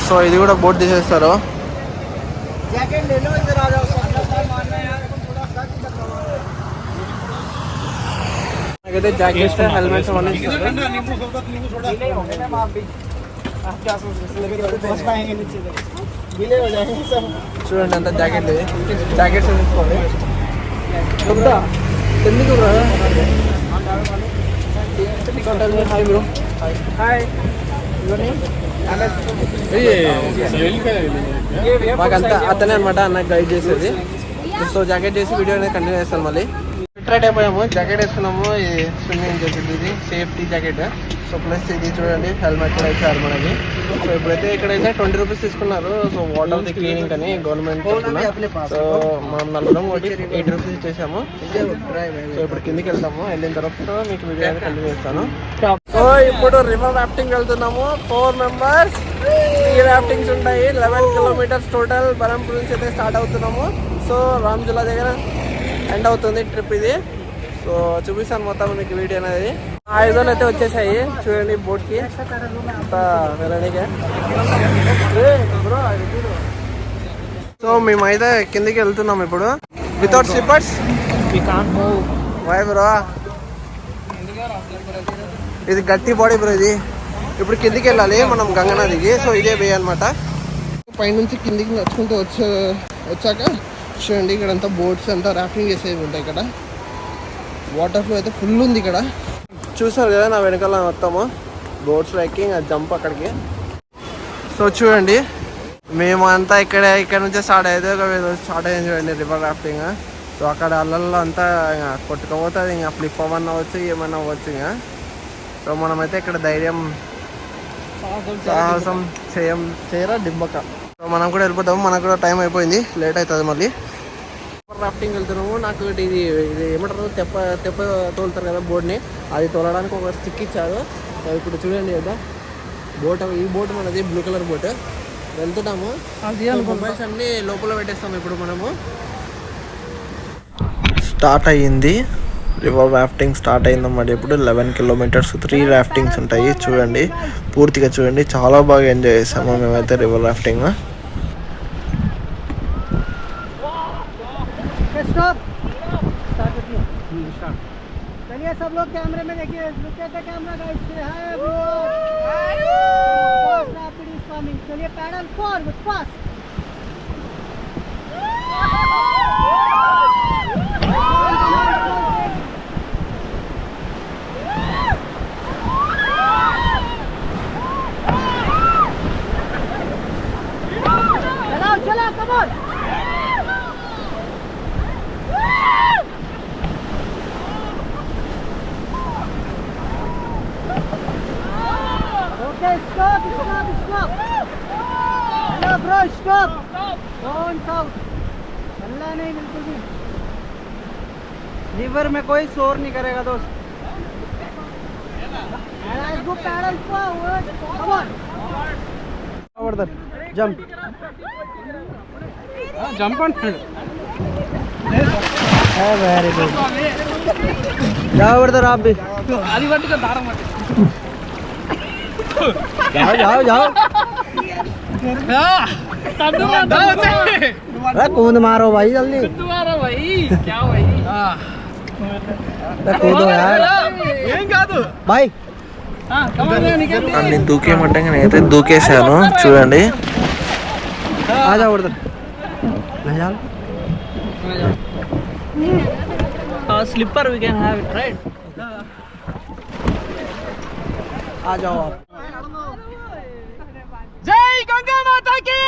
సో ఇది కూడా బోట్ తీసేస్తారు. నాకైతే జాకెట్స్, హెల్మెట్స్ అవన్నీ ఇస్తారు. చూడండి అంత జాకెట్లు, జాకెట్స్ తీసుకోండి. ఎందుకు హాయ్ బ్రో. హాయ్, మాకంతా అతనే అనమాట అన్న గైడ్ చేసేది. సో జాకెట్ చేసి వీడియో అనేది కంటిన్యూ చేస్తాను. మళ్ళీ ఫిట్ అయిపోయాము, జాకెట్ వేసుకున్నాము. ఇది స్విమ్మింగ్ జాకెట్, ఇది సేఫ్టీ జాకెట్. సో ప్లస్ ఇది చూడండి హెల్మెట్ కూడా ఇచ్చారు మనకి. సో ఇప్పుడైతే ఇక్కడైతే 20 రూపీస్ తీసుకున్నారు. సో వాటర్ ది క్లీనింగ్ అని గవర్నమెంట్ తరఫున. సో మనం నలుగురం ఒకటి 8 రూపీస్ ఇచ్చేసాము. సో ఇప్పుడు కిందికి వెళ్తాము, వెళ్ళిన తర్వాత మీకు వీడియో అనేది కంటిన్యూ చేస్తాను. సో ఇప్పుడు రివర్ రాఫ్టింగ్ వెళ్తున్నాము. 4 మెంబర్స్, 3 రాఫ్టింగ్స్ ఉంటాయి. 11 కిలోమీటర్స్ టోటల్. బరంపూర్ నుంచి అయితే స్టార్ట్ అవుతున్నాము. సో రామ్జులా దగ్గర ఎండ్ అవుతుంది ట్రిప్ ఇది. సో చూపిస్తాను మొత్తం మీకు వీడియో అనేది. 5 రోజులు అయితే వచ్చేసాయి చూడండి బోట్కి అంతా వెళ్ళడానికి. సో మేమైతే కిందికి వెళ్తున్నాం ఇప్పుడు వితౌట్ స్లిప్పర్స్. వై బ్రో, ఇది గట్టి బాడీ బ్రో. ఇది ఇప్పుడు కిందికి వెళ్ళాలి మనం గంగా నదికి. సో ఇదే వే అనమాట. పైనుంచి కిందికి నడుచుకుంటూ వచ్చాక చూడండి ఇక్కడంతా బోట్స్ అంతా రాఫ్టింగ్ చేసేవి ఉంటాయి. ఇక్కడ వాటర్ ఫ్లో అయితే ఫుల్ ఉంది. ఇక్కడ చూసారు కదా నా వెనకాల మొత్తము బోట్స్లో ఎక్కి జంప్ అక్కడికి. సో చూడండి మేము అంతా ఇక్కడ నుంచే స్టార్ట్ అయ్యింది చూడండి రివర్ రాఫ్టింగ్. సో అక్కడ అల్లల్లో అంతా కొట్టుకపోతుంది, ఇంకా ఫ్లిప్ అవ్వన్న అవ్వచ్చు, ఏమన్నా అవ్వచ్చు ఇంకా. సో మనమైతే ఇక్కడ ధైర్యం సాహసం చేయరా దిబ్బక. సో మనం కూడా వెళ్ళిపోతాము, మనకు కూడా టైం అయిపోయింది, లేట్ అవుతుంది మళ్ళీ. రాఫ్టింగ్ వెళ్తున్నాము. నాకు ఇది ఏమంటారు తెప్ప తోలుతారు కదా బోట్ని, అది తోలడానికి ఒక స్టిక్ ఇచ్చారు. ఇప్పుడు చూడండి కదా బోట్, ఈ బోట్ మనది బ్లూ కలర్ బోట్. వెళ్తున్నాము, మొబైల్స్ అన్నీ లోపల పెట్టేస్తాము. ఇప్పుడు మనము స్టార్ట్ అయ్యింది రివర్ రాఫ్టింగ్, స్టార్ట్ అయిందన్నమాట. ఇప్పుడు 11 కిలోమీటర్స్ 3 రాఫ్టింగ్స్ ఉంటాయి. చూడండి పూర్తిగా చూడండి, చాలా బాగా ఎంజాయ్ చేసాము మేమైతే రివర్ రాఫ్టింగ్.
चलिए सब लोग कैमरे में देखिए, look at the camera guys, hi everyone, rapid is coming. चलिए पैडल फॉरवर्ड फास्ट. चलो come on. Okay, stop. Hello bro, stop. Don't shout. चलना नहीं बिल्कुल भी. रिवर में कोई शोर नहीं करेगा दोस्त. Let's go paddle forward. Come on. Over there. Jump. Jump on. Very good. जाओ over there आप भी. आधी बाटी का दारा मत. जाओ जाओ जाओ अरे कूद मारो भाई जल्दी
तुम्हारा भाई क्या भाई
अरे कूदो यार भाई
అన్ని దూకేయమంటే నేనైతే దూకేసాను చూడండి.
आ जाओ उधर ले जाओ
sleeper we can have it right
आ जाओ आप
जय गंगा माता की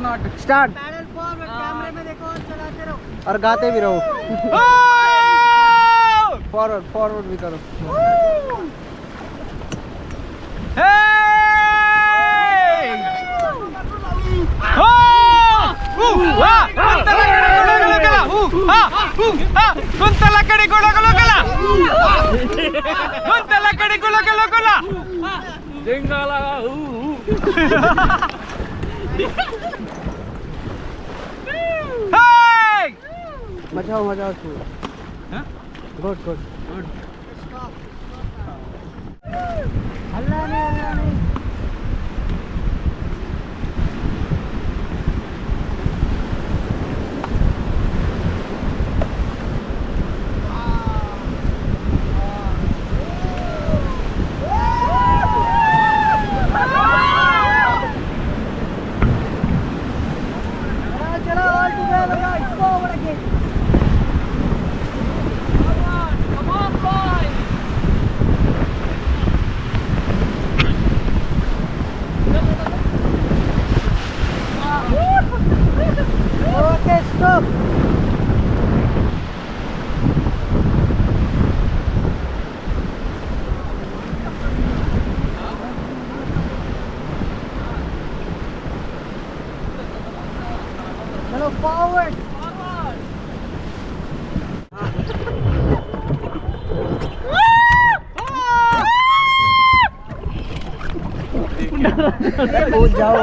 नॉट
स्टार्ट कैमरे में देखो और चलाते रहो और गाते भी रहो फॉरवर्ड फॉरवर्ड भी करो मचाओ मचाओ गुड गुड गुड अल्लाह नहीं चलो all together guys forward again okay stop चलो forward कूद जाओ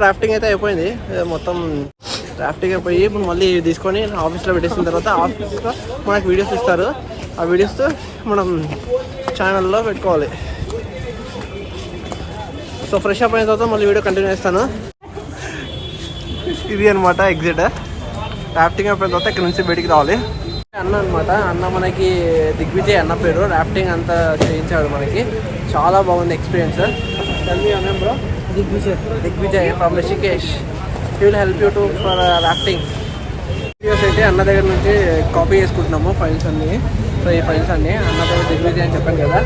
రాఫ్టింగ్ అయితే అయిపోయింది మొత్తం. రాఫ్టింగ్ అయిపోయి ఇప్పుడు మళ్ళీ తీసుకొని ఆఫీస్లో పెట్టేసిన తర్వాత ఆఫీస్లో మనకు వీడియోస్ ఇస్తారు. ఆ వీడియోస్ మనం ఛానల్లో పెట్టుకోవాలి. సో ఫ్రెష్ అప్ అయిన తర్వాత మళ్ళీ వీడియో కంటిన్యూ చేస్తాను. ఇది అనమాట ఎగ్జిట్. రాఫ్టింగ్ అయిపోయిన తర్వాత ఇక్కడ నుంచి బయటికి రావాలి. అన్న అనమాట, అన్న మనకి దిగ్విజయ్ అన్న పేరు. రాఫ్టింగ్ అంతా చేయించాడు మనకి. చాలా బాగుంది ఎక్స్పీరియన్స్. అన్న bro Digvijay from Rishikesh. He will help you to for rafting. Videos అయితే అన్న దగ్గర నుంచి కాపీ చేసుకుంటున్నాము ఫైల్స్ అన్నీ. సో ఈ ఫైల్స్ అన్నీ అన్న దగ్గర దిగ్విజయ్ అని చెప్పాను కదా.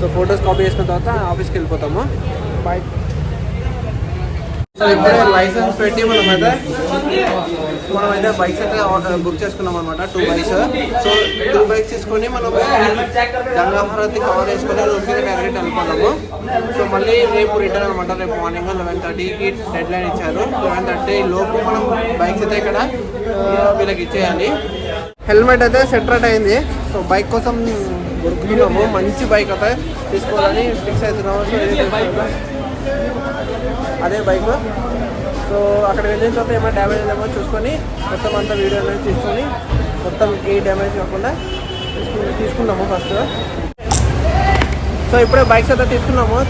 సో ఫొటోస్ కాపీ చేసుకున్న తర్వాత ఆఫీస్కి వెళ్ళిపోతాము. బాయ్. సో ఇప్పుడే లైసెన్స్ పెట్టి మనమైతే బైక్స్ అయితే బుక్ చేసుకున్నాం అనమాట. 2 బైక్స్. సో 2 బైక్స్ తీసుకొని మనం గంగా హారతి కవర్ చేసుకొని రూమ్కి డైరెక్ట్ వెళ్ళిపోతాము. సో మళ్ళీ రేపు రిటర్న్ అనమాట. రేపు మార్నింగ్ 11:30కి డెడ్ లైన్ ఇచ్చారు. 11:30 లోపు మనం బైక్స్ అయితే ఇక్కడ వీళ్ళకి ఇచ్చేయాలి. హెల్మెట్ అయితే సెటరేట్ అయింది. సో బైక్ కోసం దొరుకుతున్నాము. మంచి బైక్ అయితే తీసుకోవాలని ఫిక్స్ అవుతున్నాము. సో అదే బైక్. సో అక్కడ వెళ్ళిన తర్వాత ఏమైనా డ్యామేజ్ ఏమో చూసుకొని మొత్తం అంతా వీడియో అనేది తీసుకొని మొత్తం ఏ డ్యామేజ్ కాకుండా తీసుకున్నాము ఫస్ట్. సో ఇప్పుడే బైక్స్ అయితే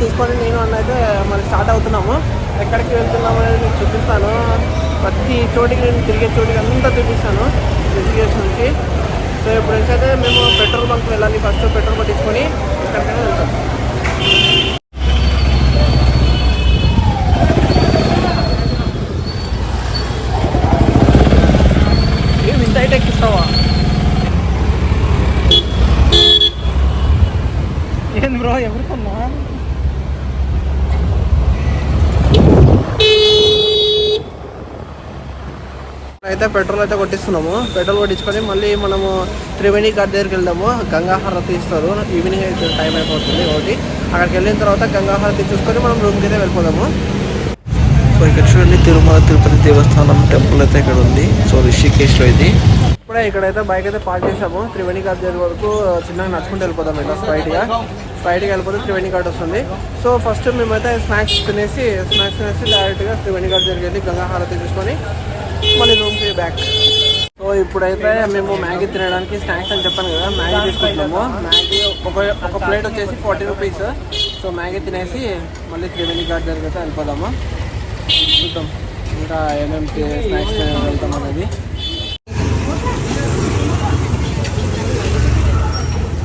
తీసుకొని నేను అన్న అయితే మనం స్టార్ట్ అవుతున్నాము. ఎక్కడికి వెళ్తున్నాము అనేది మీకు చూపిస్తాను. ప్రతి చోటికి నేను తిరిగే చోటికి అంతా చూపిస్తాను రిషికేష్ నుంచి. సో ఇప్పుడు అయితే మేము పెట్రోల్ బంక్ వెళ్ళాలి. ఫస్ట్ పెట్రోల్ కొట్టించుకొని ఎక్కడికైనా వెళ్తాం. ఎక్కిస్తావా ఏంది బ్రో? ఎవరికన్నా అయితే ఇప్పుడైతే పెట్రోల్ అయితే కొట్టిస్తున్నాము. పెట్రోల్ కొట్టించుకొని మళ్ళీ మనము త్రివేణి ఘాట్ దగ్గరికి వెళ్దాము. గంగా హారతి ఇస్తారు, ఈవినింగ్ అయితే టైం అయిపోతుంది ఒకటి. అక్కడికి వెళ్ళిన తర్వాత గంగా హారతి చూసుకొని మనం రూమ్కి అయితే వెళ్ళిపోదాము.
సో ఇక్కడ చూడండి తిరుమల తిరుపతి దేవస్థానం టెంపుల్ అయితే ఇక్కడ ఉంది. సో రిషికేశ్లో ఇది.
ఇప్పుడే ఇక్కడైతే బైక్ అయితే పార్క్ చేసాము. త్రివేణి ఘాట్ దగ్గర వరకు చిన్నగా నడుచుకుంటూ వెళ్ళిపోదాం. ఇట్లా స్ట్రైట్గా వెళ్ళిపోతే త్రివేణి ఘాట్ వస్తుంది. సో ఫస్ట్ మేమైతే స్నాక్స్ తినేసి డైరెక్ట్గా త్రివేణి ఘాట్ దగ్గరికి వెళ్ళి గంగా హారతి చూసుకొని మళ్ళీ రూమ్కి బ్యాక్. సో ఇప్పుడైతే మేము మ్యాగీ తినడానికి స్నాక్స్ అని చెప్పాను కదా, మ్యాగీ తీసుకుంటున్నాము. మ్యాగీ ఒక ప్లేట్ వచ్చేసి 40 రూపీస్. సో మ్యాగీ తినేసి మళ్ళీ త్రివేణి ఘాట్ దగ్గరికి అయితే వెళ్ళిపోదాము. చూద్దాం ఇంకా ఏమేమి స్నాక్స్ వెళ్తాం అనేది.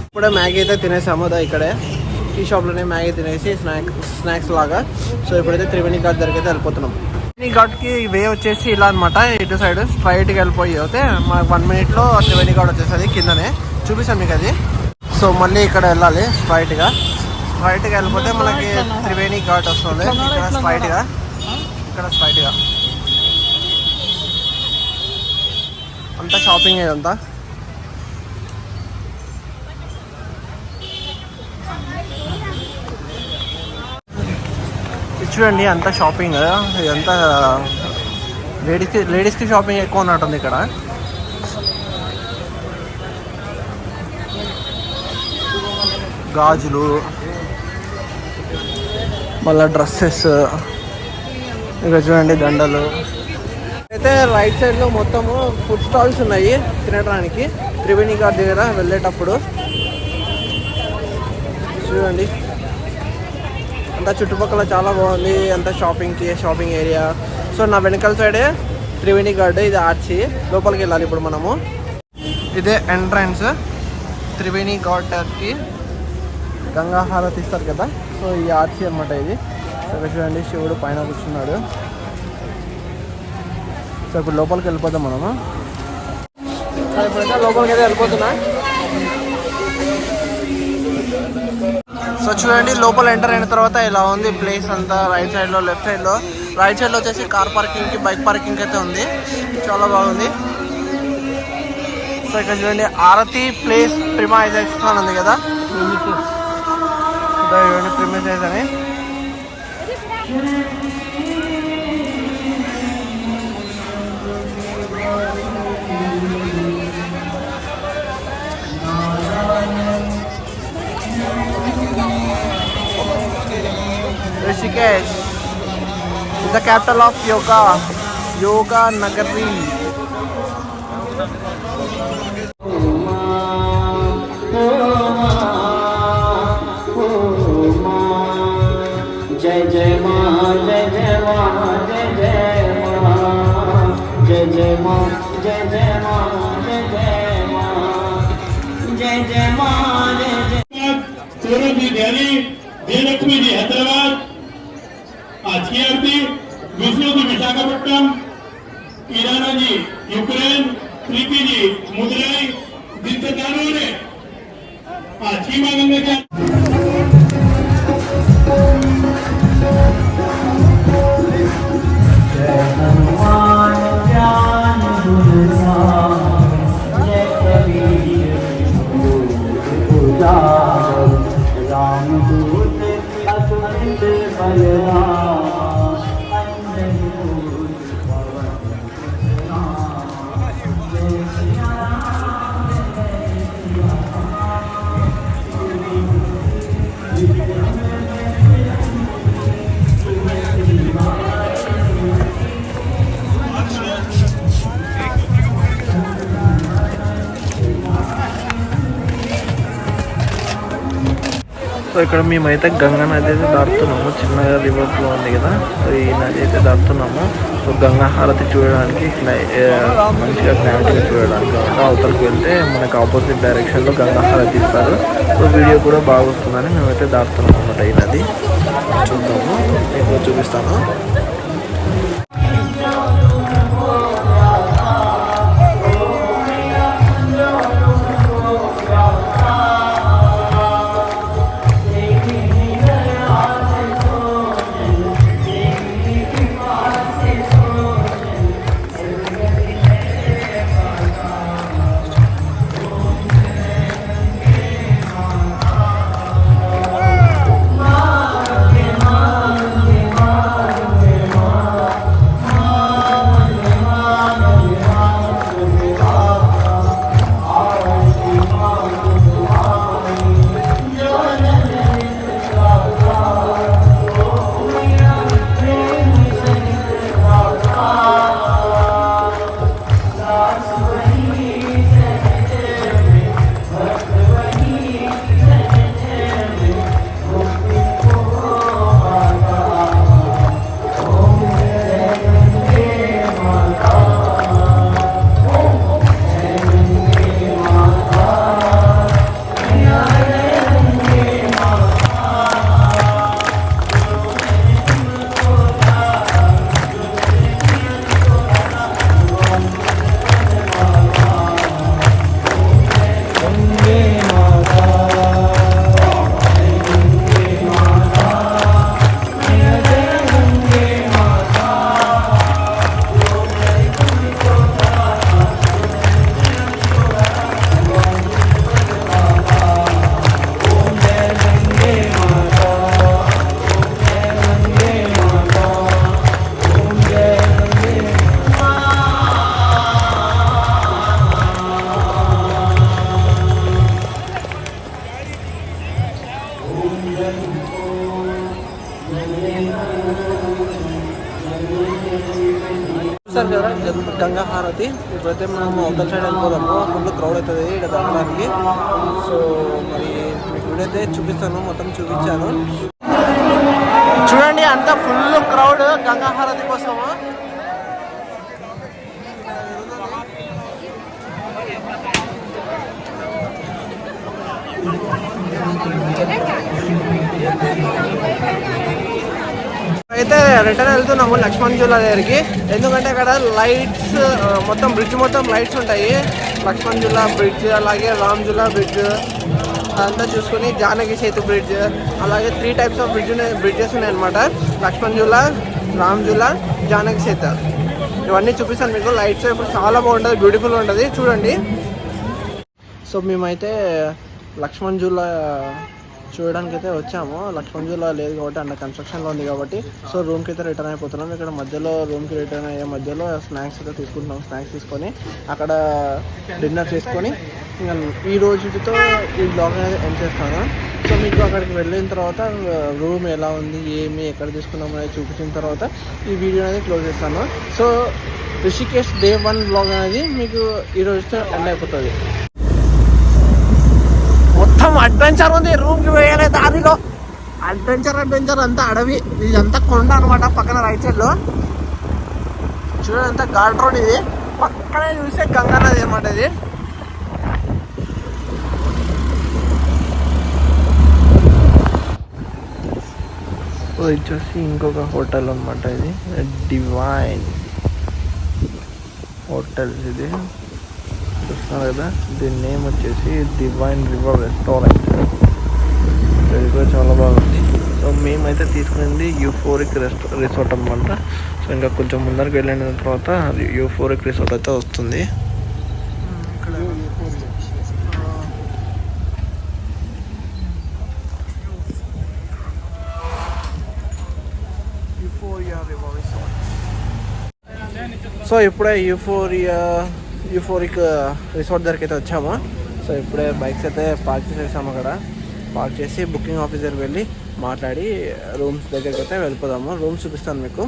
ఇప్పుడే మ్యాగీ అయితే తినేసాము ఇక్కడే ఈ షాప్లోనే మ్యాగీ తినేసి స్నాక్స్ లాగా. సో ఇప్పుడైతే త్రివేణి ఘాట్ దగ్గరికి అయితే వెళ్ళిపోతున్నాం. త్రివేణి ఘాట్కి వే వచ్చేసి ఇలా అనమాట, ఇటు సైడ్ స్ట్రైట్గా వెళ్ళిపోయి అయితే మనకు 1 మినిట్లో త్రివేణి ఘాట్ వచ్చేస్తుంది. కిందనే చూపిస్తాను మీకు అది. సో మళ్ళీ ఇక్కడ వెళ్ళాలి స్ట్రైట్గా వెళ్ళిపోతే మనకి త్రివేణి ఘాట్ వస్తుంది. ఇక్కడ స్ట్రైట్గా అంతా షాపింగ్ ఇదంతా. చూడండి అంతా షాపింగ్, ఇదంతా లేడీస్కి షాపింగ్ ఎక్కువ ఉన్నట్టుంది ఇక్కడ. గాజులు, మళ్ళీ డ్రెస్సెస్, ఇక్కడ చూడండి దండలు. అయితే రైట్ సైడ్లో మొత్తము ఫుడ్ స్టాల్స్ ఉన్నాయి తినడానికి త్రివేణి ఘాట్ దగ్గర వెళ్ళేటప్పుడు. చూడండి అంతా చుట్టుపక్కల చాలా బాగుంది, అంతా షాపింగ్ ఏరియా. సో నా వెనకాల సైడే త్రివేణి ఘాట్, ఇది ఆర్చి. లోపలికి వెళ్ళాలి ఇప్పుడు మనము. ఇదే ఎంట్రన్స్ త్రివేణి ఘాట్కి. గంగా హారతి ఇస్తారు కదా, సో ఈ ఆర్చి అనమాట ఇది. ఇక్కడ చూడండి శివుడు పైన కూర్చున్నాడు. సో ఇప్పుడు లోపలికి వెళ్ళిపోతాం మనము. ఇప్పుడైతే లోపలికి అయితే వెళ్ళిపోతున్నా. సో చూడండి లోపల ఎంటర్ అయిన తర్వాత ఇలా ఉంది ప్లేస్ అంతా. రైట్ సైడ్లో లెఫ్ట్ సైడ్లో వచ్చేసి కార్ పార్కింగ్కి బైక్ పార్కింగ్ అయితే ఉంది. చాలా బాగుంది. సో ఇక్కడ చూడండి ఆరతి ప్లేస్ ప్రిమైజెస్ అని ఉంది కదా, చూడండి ప్రిమైజెస్ అని. Rishikesh is the capital of Yoga Nagari.
जय जय माँ जय जय माँ जय जय माँ जय जय माँ जय जय माँ जय जय माँ जय जय माँ जय जय.
सूरज जी दिल्ली, जयलक्ष्मी जी हैदराबाद, आज की आरती विष्णु जी विशाखापट्टनम, ईराना जी यूक्रेन, प्रीति जी मुदुरई, दिग्गजारों ने आज की मांगने का
సో ఇక్కడ మేమైతే గంగా నది అయితే దాటుతున్నాము. చిన్నగా రివర్ ఫ్లో ఉంది కదా, సో ఈ నది అయితే దాటుతున్నాము. సో గంగా హారతి చూడడానికి మంచిగా క్లారిటీగా చూడడానికి అవతలకి వెళ్తే మనకు ఆపోజిట్ డైరెక్షన్లో గంగా హారతి ఇస్తారు. సో వీడియో కూడా బాగా వస్తుందని మేమైతే దాటుతున్నాం అన్నమాట. ఈ నది చూద్దాము, మీకు చూపిస్తాను.
చూస్తారు కదా గంగా హారతి. ఇప్పుడైతే మనం అవతల సైడ్ వెళ్ళిపోదాము, ఫుల్ క్రౌడ్ అవుతుంది ఇక్కడ దక్కడానికి. సో మరి మీకు వీడియో అయితే చూపిస్తాను, మొత్తం చూపించాను చూడండి. అంతా ఫుల్ క్రౌడ్ గంగా హారతి కోసము. అయితే రిటర్న్ వెళ్తున్నాము లక్ష్మణ్ ఝూలా దగ్గరికి. ఎందుకంటే అక్కడ లైట్స్ మొత్తం బ్రిడ్జ్ మొత్తం లైట్స్ ఉంటాయి. లక్ష్మణ్ ఝూలా బ్రిడ్జ్, అలాగే రామ్ ఝూలా బ్రిడ్జ్ అదంతా చూసుకొని జానకి సేతు బ్రిడ్జ్, అలాగే 3 టైప్స్ ఆఫ్ బ్రిడ్జెస్ ఉన్నాయన్నమాట. లక్ష్మణ్ ఝూలా, రామ్ ఝూలా, జానకి సేతు. ఇవన్నీ చూపిస్తాను మీకు. లైట్స్ ఇప్పుడు చాలా బాగుంటుంది, బ్యూటిఫుల్ ఉంటుంది చూడండి. సో మేమైతే లక్ష్మణ్ ఝూలా చూడడానికి అయితే వచ్చాము. లక్ష్మణ్ ఝూలా లేదు కాబట్టి అండర్ కన్స్ట్రక్షన్లో ఉంది కాబట్టి సో రూమ్కి అయితే రిటర్న్ అయిపోతున్నాం. ఇక్కడ మధ్యలో రూమ్కి రిటర్న్ అయ్యే మధ్యలో స్నాక్స్ అయితే తీసుకుంటున్నాం. స్నాక్స్ తీసుకొని అక్కడ డిన్నర్ చేసుకొని ఇంకా ఈ రోజుతో ఈ బ్లాగ్ అనేది ఎండ్ చేస్తాను. సో మీకు అక్కడికి వెళ్ళిన తర్వాత రూమ్ ఎలా ఉంది, ఏమి ఎక్కడ తీసుకున్నాం అనేది చూపించిన తర్వాత ఈ వీడియో అనేది క్లోజ్ చేస్తాను. సో రిషికేష్ డే 1 బ్లాగ్ అనేది మీకు ఈ రోజుతో ఎండ్ అయిపోతుంది. మొత్తం అడ్వెంచర్ ఉంది. రూమ్కి వేయలే దారిలో అడ్వెంచర్ అంతా అడవి. ఇదంతా కొండ అనమాట. పక్కన రైట్ సైడ్ లో చూడండి, అంతా ఘాట్ రోడ్. ఇది పక్కనే చూస్తే గంగా నది అనమాట. ఇది వచ్చేసి ఇంకొక హోటల్ అనమాట. ఇది డివైన్ హోటల్స్. ఇది చూస్తున్నారు కదా, దీని నేమ్ వచ్చేసి డివైన్ రివర్ రెస్టారెంట్. ఇది కూడా చాలా బాగుంది. సో మేమైతే తీసుకునేది యూఫోరిక్ రిసార్ట్ అనమాట. సో ఇంకా కొంచెం ముందరికి వెళ్ళిన తర్వాత యూఫోరిక్ రిసార్ట్ అయితే వస్తుంది. సో ఇప్పుడే యూఫోరిక్ రిసార్ట్ దగ్గరికి అయితే వచ్చాము. సో ఇప్పుడే బైక్స్ అయితే పార్క్ చేసేసాము. అక్కడ పార్క్ చేసి బుకింగ్ ఆఫీసర్కి వెళ్ళి మాట్లాడి రూమ్స్ దగ్గరికి అయితే వెళ్ళిపోదాము. రూమ్స్ చూపిస్తాను మీకు.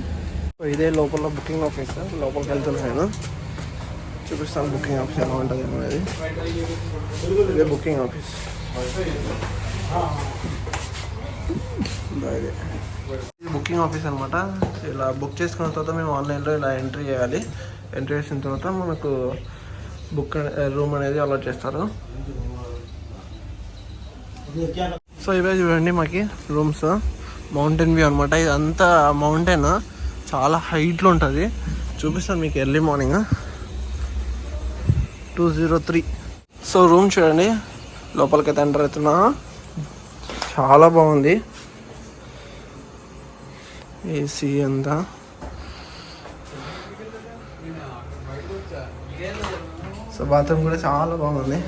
సో ఇదే లోపల బుకింగ్ ఆఫీస్. లోపలికి వెళ్తున్నాను, చూపిస్తాను బుకింగ్ ఆఫీస్ ఎలా ఉంటుంది అనేది. ఇదే బుకింగ్ ఆఫీస్. ఇది బుకింగ్ ఆఫీస్ అనమాట. ఇలా బుక్ చేసుకున్న తర్వాత మేము ఆన్లైన్లో ఇలా ఎంట్రీ చేయాలి. ఎంట్రీ చేసిన తర్వాత మనకు రూమ్ అనేది అలాట్ చేస్తారు. సో ఇవే చూడండి మాకి రూమ్స్. మౌంటైన్ వ్యూ అనమాట. ఇదంతా మౌంటైన్ చాలా హైట్లో ఉంటుంది. చూపిస్తాను మీకు ఎర్లీ మార్నింగ్ 203. సో రూమ్ చూడండి, లోపలికైతే ఎంటర్ అవుతున్నా. చాలా బాగుంది. ఏసీ అంతా. సో బాత్రూమ్ కూడా చాలా బాగుంది.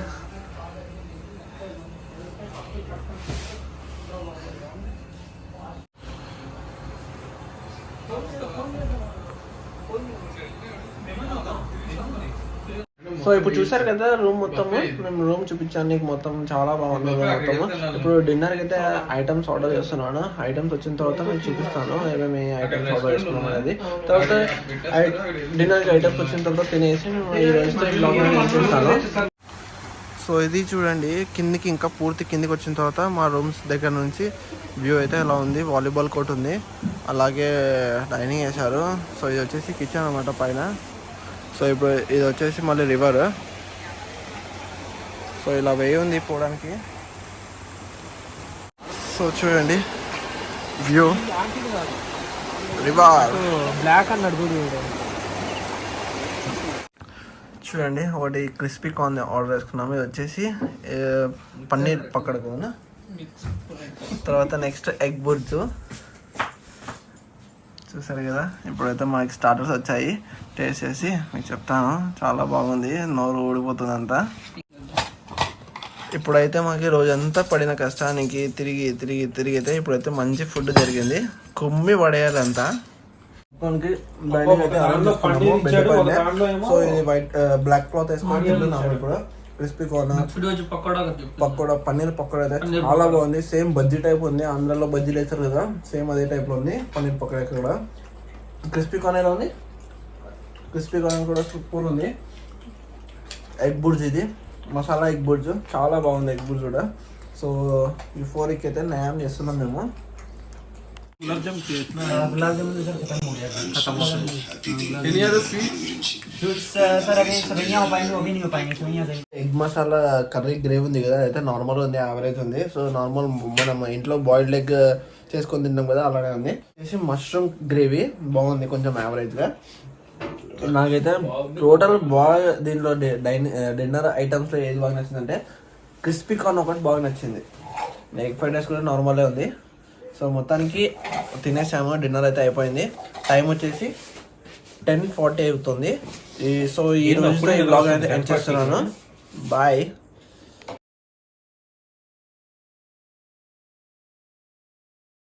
సో ఇప్పుడు చూసారు కదా రూమ్ మొత్తము. మేము రూమ్ చూపించాను నీకు మొత్తం. చాలా బాగుంది రూమ్ మొత్తము. ఇప్పుడు డిన్నర్కి అయితే ఐటమ్స్ ఆర్డర్ చేస్తున్నాను. ఐటమ్స్ వచ్చిన తర్వాత నేను చూపిస్తాను ఏమేమి ఐటమ్స్ ఆర్డర్ చేసుకున్నాం అనేది. తర్వాత డిన్నర్కి ఐటమ్స్ వచ్చిన తర్వాత తినేసి మేము ఈ రోజు చూపిస్తాను. సో ఇది చూడండి, కిందికి ఇంకా పూర్తి కిందికి వచ్చిన తర్వాత మా రూమ్స్ దగ్గర నుంచి వ్యూ అయితే ఇలా ఉంది. వాలీబాల్ కోర్ట్ ఉంది, అలాగే డైనింగ్ వేశారు. సో ఇది వచ్చేసి కిచెన్ అన్నమాట పైన. సో ఇప్పుడు ఇది వచ్చేసి మళ్ళీ రివర్. సో ఇలా వే ఉంది పోవడానికి. సో చూడండి వ్యూ, రివర్.
బ్లాక్ అన్నాడు
చూడండి. ఒకటి క్రిస్పీ కార్న్ ఆర్డర్ చేసుకున్నాము. ఇది వచ్చేసి పన్నీర్ పక్కడ కదా. తర్వాత నెక్స్ట్ ఎగ్ బుర్జ్. చూసారు కదా. ఇప్పుడైతే మనకి స్టార్టర్స్ వచ్చాయి. టేస్ట్ చేసి మీకు చెప్తాను. చాలా బాగుంది, నోరు ఊడిపోతుంది అంతా. ఇప్పుడైతే మాకు రోజంతా పడిన కష్టానికి తిరిగితే ఇప్పుడైతే మంచి ఫుడ్ జరిగింది. కుమ్మి పడేయాలి అంతా. సో ఇది వైట్ బ్లాక్ క్లాత్ వేసుకొని తింటున్నాము ఇప్పుడు. క్రిస్పీ కార్న్, పకోడా, పన్నీర్ పకోడా అయితే చాలా బాగుంది. సేమ్ బజ్జీ టైప్ ఉంది. ఆంధ్రాలో బజ్జీలు వేస్తారు కదా, సేమ్ అదే టైప్ లో ఉంది పన్నీర్ పకోడా. కూడా క్రిస్పీ కార్న్ ఎలా ఉంది?
క్రిస్పీ కార్న్ కూడా సూపర్ ఉంది. ఎగ్ బుర్జ్ ఇది, మసాలా ఎగ్ బుర్జ్ చాలా బాగుంది. ఎగ్ బుర్జ్ కూడా. సో ఈ 4 అయితే నయం చేస్తున్నాం మేము.
गुलाब जामुन तो सर खत्म हो गया।
Any other sweet?
सर अभी सवैयाँ हो पाएंगे, वो भी नहीं हो पाएंगे। सवैयाँ
ఎగ్ మసాలా కర్రీ గ్రేవీ ఉంది కదా, అయితే నార్మల్ ఉంది, యావరేజ్ ఉంది. సో నార్మల్ మనం ఇంట్లో బాయిల్డ్ ఎగ్ చేసుకొని తింటాం కదా, అలానే ఉంది. మష్రూమ్ గ్రేవీ బాగుంది, కొంచెం యావరేజ్గా. నాకైతే టోటల్ బాగా దీంట్లో డిన్నర్ ఐటమ్స్లో ఏది బాగా నచ్చిందంటే క్రిస్పీ కార్న్ ఒకటి బాగా నచ్చింది. ఎగ్ ఫ్రైడ్ రైస్ కూడా నార్మలే ఉంది. సో మొత్తానికి తినేసాము, డిన్నర్ అయితే అయిపోయింది. టైం వచ్చేసి 10:40 అవుతుంది. సో ఈ రోజుతో ఈ బ్లాగ్ అయితే ఎండ్ చేస్తున్నాను. బాయ్.